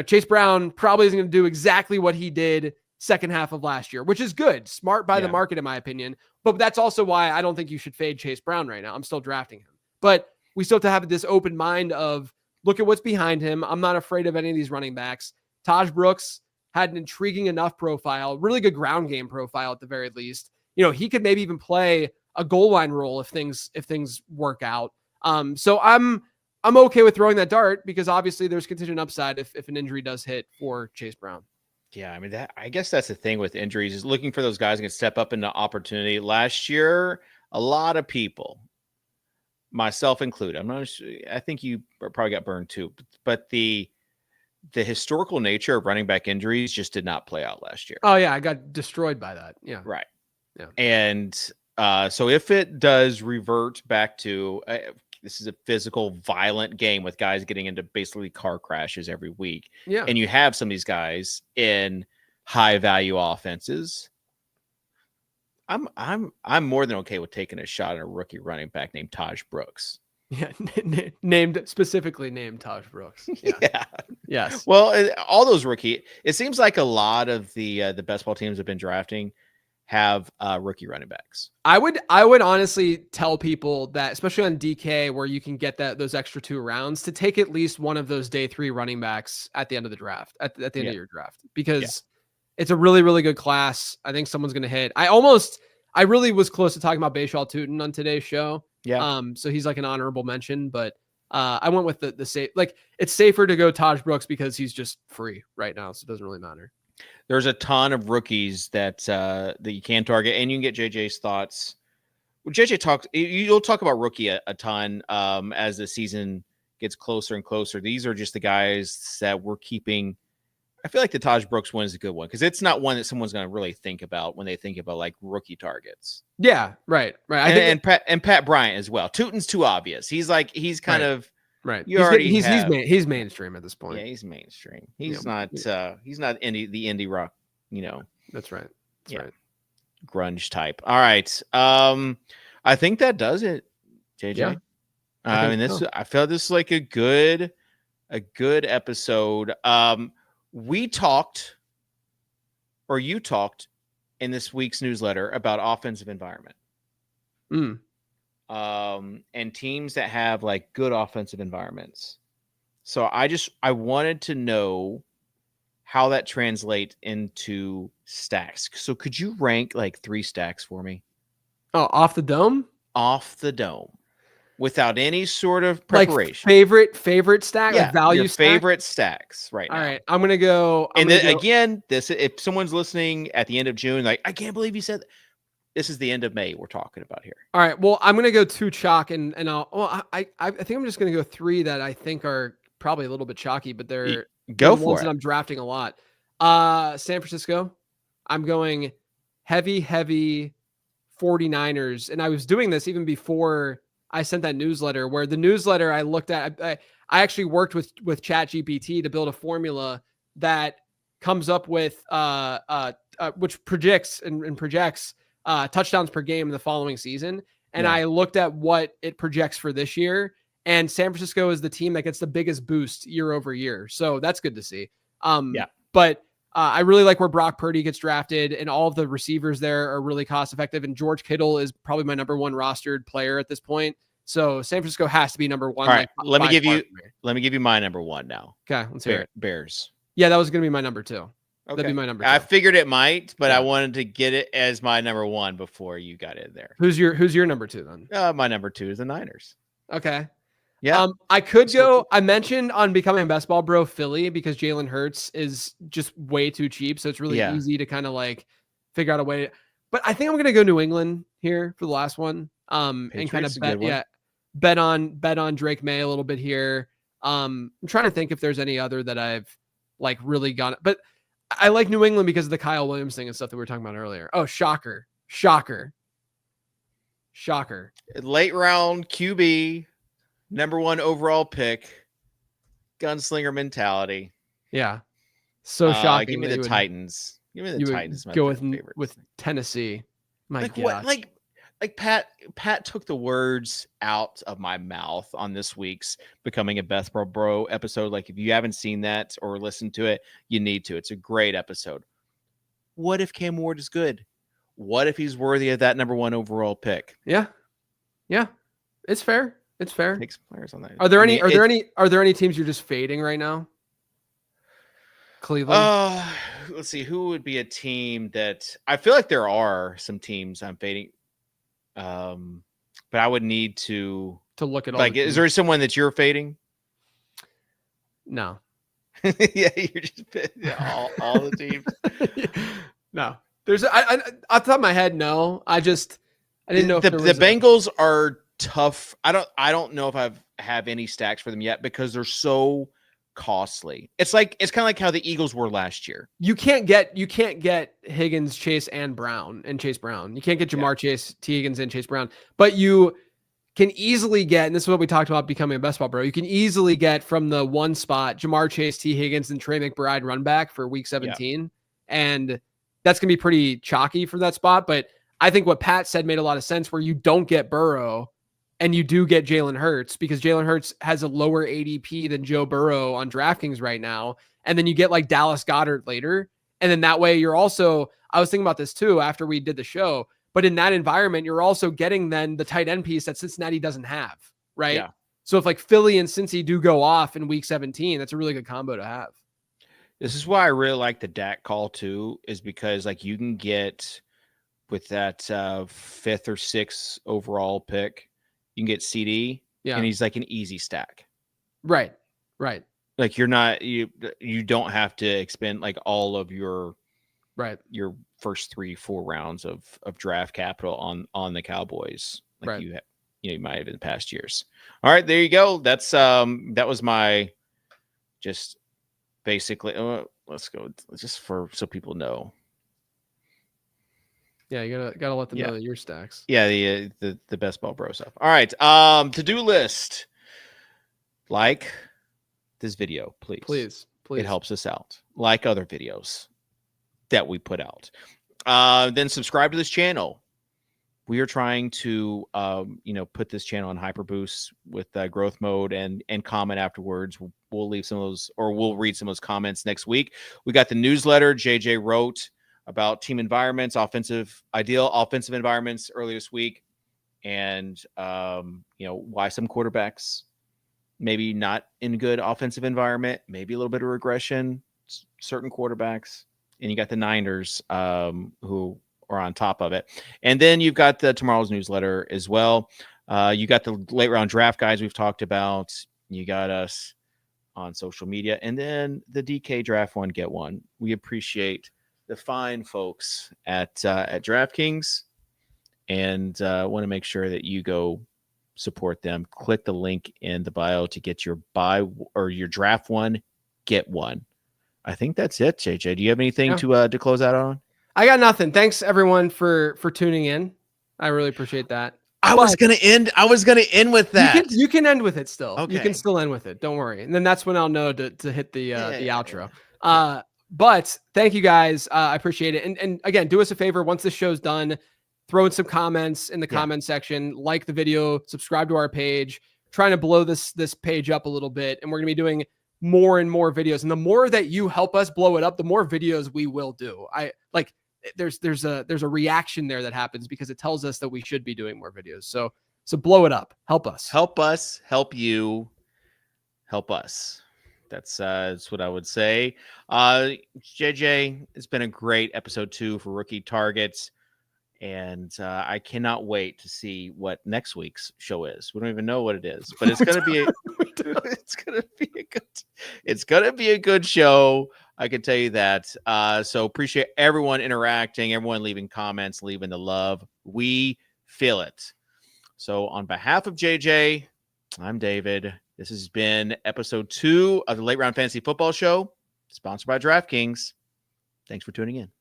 Chase Brown probably isn't going to do exactly what he did second half of last year, which is good, smart by the market, in my opinion. But that's also why I don't think you should fade Chase Brown right now. I'm still drafting him, but we still have to have this open mind of, look at what's behind him. I'm not afraid of any of these running backs. Tajh Brooks had an intriguing enough profile, really good ground game profile at the very least. He could maybe even play a goal line role if things work out. So I'm okay with throwing that dart, because obviously there's contingent upside if an injury does hit for Chase Brown. Yeah, I mean, I guess that's the thing with injuries, is looking for those guys who can step up into opportunity. Last year, a lot of people, myself included, I think you probably got burned too, but the historical nature of running back injuries just did not play out last year. Oh yeah, I got destroyed by that. Yeah. Right. Yeah. And so if it does revert back to this is a physical, violent game with guys getting into basically car crashes every week, and you have some of these guys in high value offenses, I'm more than okay with taking a shot at a rookie running back named Tajh Brooks. Yeah, specifically named Tajh Brooks. Yeah. Yes. Well, all those it seems like a lot of the best ball teams have been drafting have rookie running backs. I would honestly tell people that, especially on DK, where you can get those extra 2 rounds, to take at least one of those day 3 running backs at the end of the draft, at the end of your draft, because it's a really, really good class. I think someone's going to hit. I really was close to talking about Bashal Tutin on today's show. Yeah. So he's like an honorable mention, but I went with the safe. Like, it's safer to go Tajh Brooks because he's just free right now, so it doesn't really matter. There's a ton of rookies that you can target, and you can get JJ's thoughts. Well, JJ you'll talk about rookie a ton as the season gets closer and closer. These are just the guys that we're keeping. I feel like the Tajh Brooks one is a good one, because it's not one that someone's going to really think about when they think about like rookie targets. Yeah, right. And Pat Bryant as well. Tutin's too obvious. He's kind of right. He's mainstream at this point. Yeah, he's mainstream. He's not the indie rock. That's right. That's right. Grunge type. All right. I think that does it, JJ. Yeah, I feel this is like a good episode. You talked in this week's newsletter about offensive environment. And teams that have like good offensive environments. So I wanted to know how that translates into stacks. So could you rank like 3 stacks for me? Oh, off the dome? Off the dome. Without any sort of preparation. Like favorite stack, like value your stack? favorite stacks right now. All right, I'm gonna go. Again, if someone's listening at the end of June, like, I can't believe you said that. This is the end of May we're talking about here. All right, well, I'm gonna go 2 chalk, and I think I'm just gonna go 3 that I think are probably a little bit chalky, but they're ones that I'm drafting a lot. San Francisco, I'm going heavy 49ers. And I was doing this even before I sent that newsletter, where the newsletter I looked at, I actually worked with ChatGPT to build a formula that comes up with which predicts and projects touchdowns per game in the following season. And I looked at what it projects for this year, and San Francisco is the team that gets the biggest boost year over year. So that's good to see. But I really like where Brock Purdy gets drafted, and all of the receivers there are really cost effective. And George Kittle is probably my number one rostered player at this point. So San Francisco has to be number one. All right, let me give you my number one now. Okay, let's hear it. Bears. Yeah, that was going to be my number two. Okay. That'd be my number two. I figured it might, but I wanted to get it as my number one before you got in there. Who's your number two then? My number two is the Niners. Okay. Yeah. I could go. I mentioned on Becoming a Best Ball Bro Philly because Jalen Hurts is just way too cheap, so it's really easy to kind of like figure out a way. But I think I'm going to go New England here for the last one. And kind of bet on Drake May a little bit here. I'm trying to think if there's any other that I've like really gone, but I like New England because of the Kyle Williams thing and stuff that we were talking about earlier. Oh, shocker. Late round QB, number one overall pick, gunslinger mentality. Yeah. So shocking. Give me the Titans. Give me the Titans. Go with Tennessee. My God. Like Pat took the words out of my mouth on this week's Becoming a Best Bro episode. Like, if you haven't seen that or listened to it, you need to. It's a great episode. What if Cam Ward is good? What if he's worthy of that number one overall pick? Yeah. It's fair. Take some players on that. Are there any teams you're just fading right now? Cleveland. Let's see. Who would be a team that I feel like there are some teams I'm fading. But I would need to look at all. Like, is there someone that you're fading? No. Yeah, you're just all the teams. No, there's off the top of my head. No, I didn't know if the Bengals are tough. I don't know if I have any stacks for them yet because they're so costly. It's kind of like how the Eagles were last year. You can't get Higgins, Chase, and Chase Brown. You can't get Jamar Chase, T. Higgins, and Chase Brown, but you can easily get, and this is what we talked about Becoming a Best Ball Bro. You can easily get from the one spot Jamar Chase, T. Higgins, and Trey McBride run back for week 17, and that's gonna be pretty chalky for that spot. But I think what Pat said made a lot of sense, where you don't get Burrow and you do get Jalen Hurts, because Jalen Hurts has a lower ADP than Joe Burrow on DraftKings right now. And then you get like Dallas Goedert later. And then that way you're also, I was thinking about this too after we did the show, but in that environment, you're also getting then the tight end piece that Cincinnati doesn't have, right? Yeah. So if like Philly and Cincy do go off in week 17, that's a really good combo to have. This is why I really like the Dak call too, is because like you can get with that 5th or 6th overall pick, you can get CD, and he's like an easy stack. Right. Like you don't have to expend like all of your first 3-4 rounds of draft capital on the Cowboys, like you might have in the past years. All right, there you go. That's that was my just basically. Let's go just so people know. Yeah, you gotta let them know that your stacks. Yeah, the best ball bro stuff. All right, to-do list. Like this video, please. It helps us out. Like other videos that we put out. Then subscribe to this channel. We are trying to put this channel on hyper boost with growth mode and comment afterwards. We'll leave some of those, or we'll read some of those comments next week. We got the newsletter JJ wrote about team environments, ideal offensive environments earlier this week, and why some quarterbacks maybe not in good offensive environment, maybe a little bit of regression, certain quarterbacks, and you got the Niners who are on top of it. And then you've got tomorrow's newsletter as well. You got the late round draft guides we've talked about. You got us on social media, and then the DK draft one, get one. We appreciate the fine folks at DraftKings, and want to make sure that you go support them. Click the link in the bio to get your buy or your draft one, get one. I think that's it, JJ. Do you have anything to close out on? I got nothing. Thanks everyone for tuning in. I really appreciate that. I was gonna end with that. You can end with it still. Okay. You can still end with it. Don't worry. And then that's when I'll know to hit the outro. But thank you guys. I appreciate it. And again, do us a favor. Once this show's done, throw in some comments in the comment section, like the video, subscribe to our page, trying to blow this page up a little bit. And we're going to be doing more and more videos. And the more that you help us blow it up, the more videos we will do. There's a reaction there that happens because it tells us that we should be doing more videos. So blow it up. Help us. Help us. Help you. Help us. That's what I would say. JJ, it's been a great episode 2 for Rookie Targets. And I cannot wait to see what next week's show is. We don't even know what it is, but it's going to be it's going to be a good show. I can tell you that. So appreciate everyone interacting, everyone leaving comments, leaving the love. We feel it. So on behalf of JJ, I'm David. This has been episode 2 of the Late Round Fantasy Football Show, sponsored by DraftKings. Thanks for tuning in.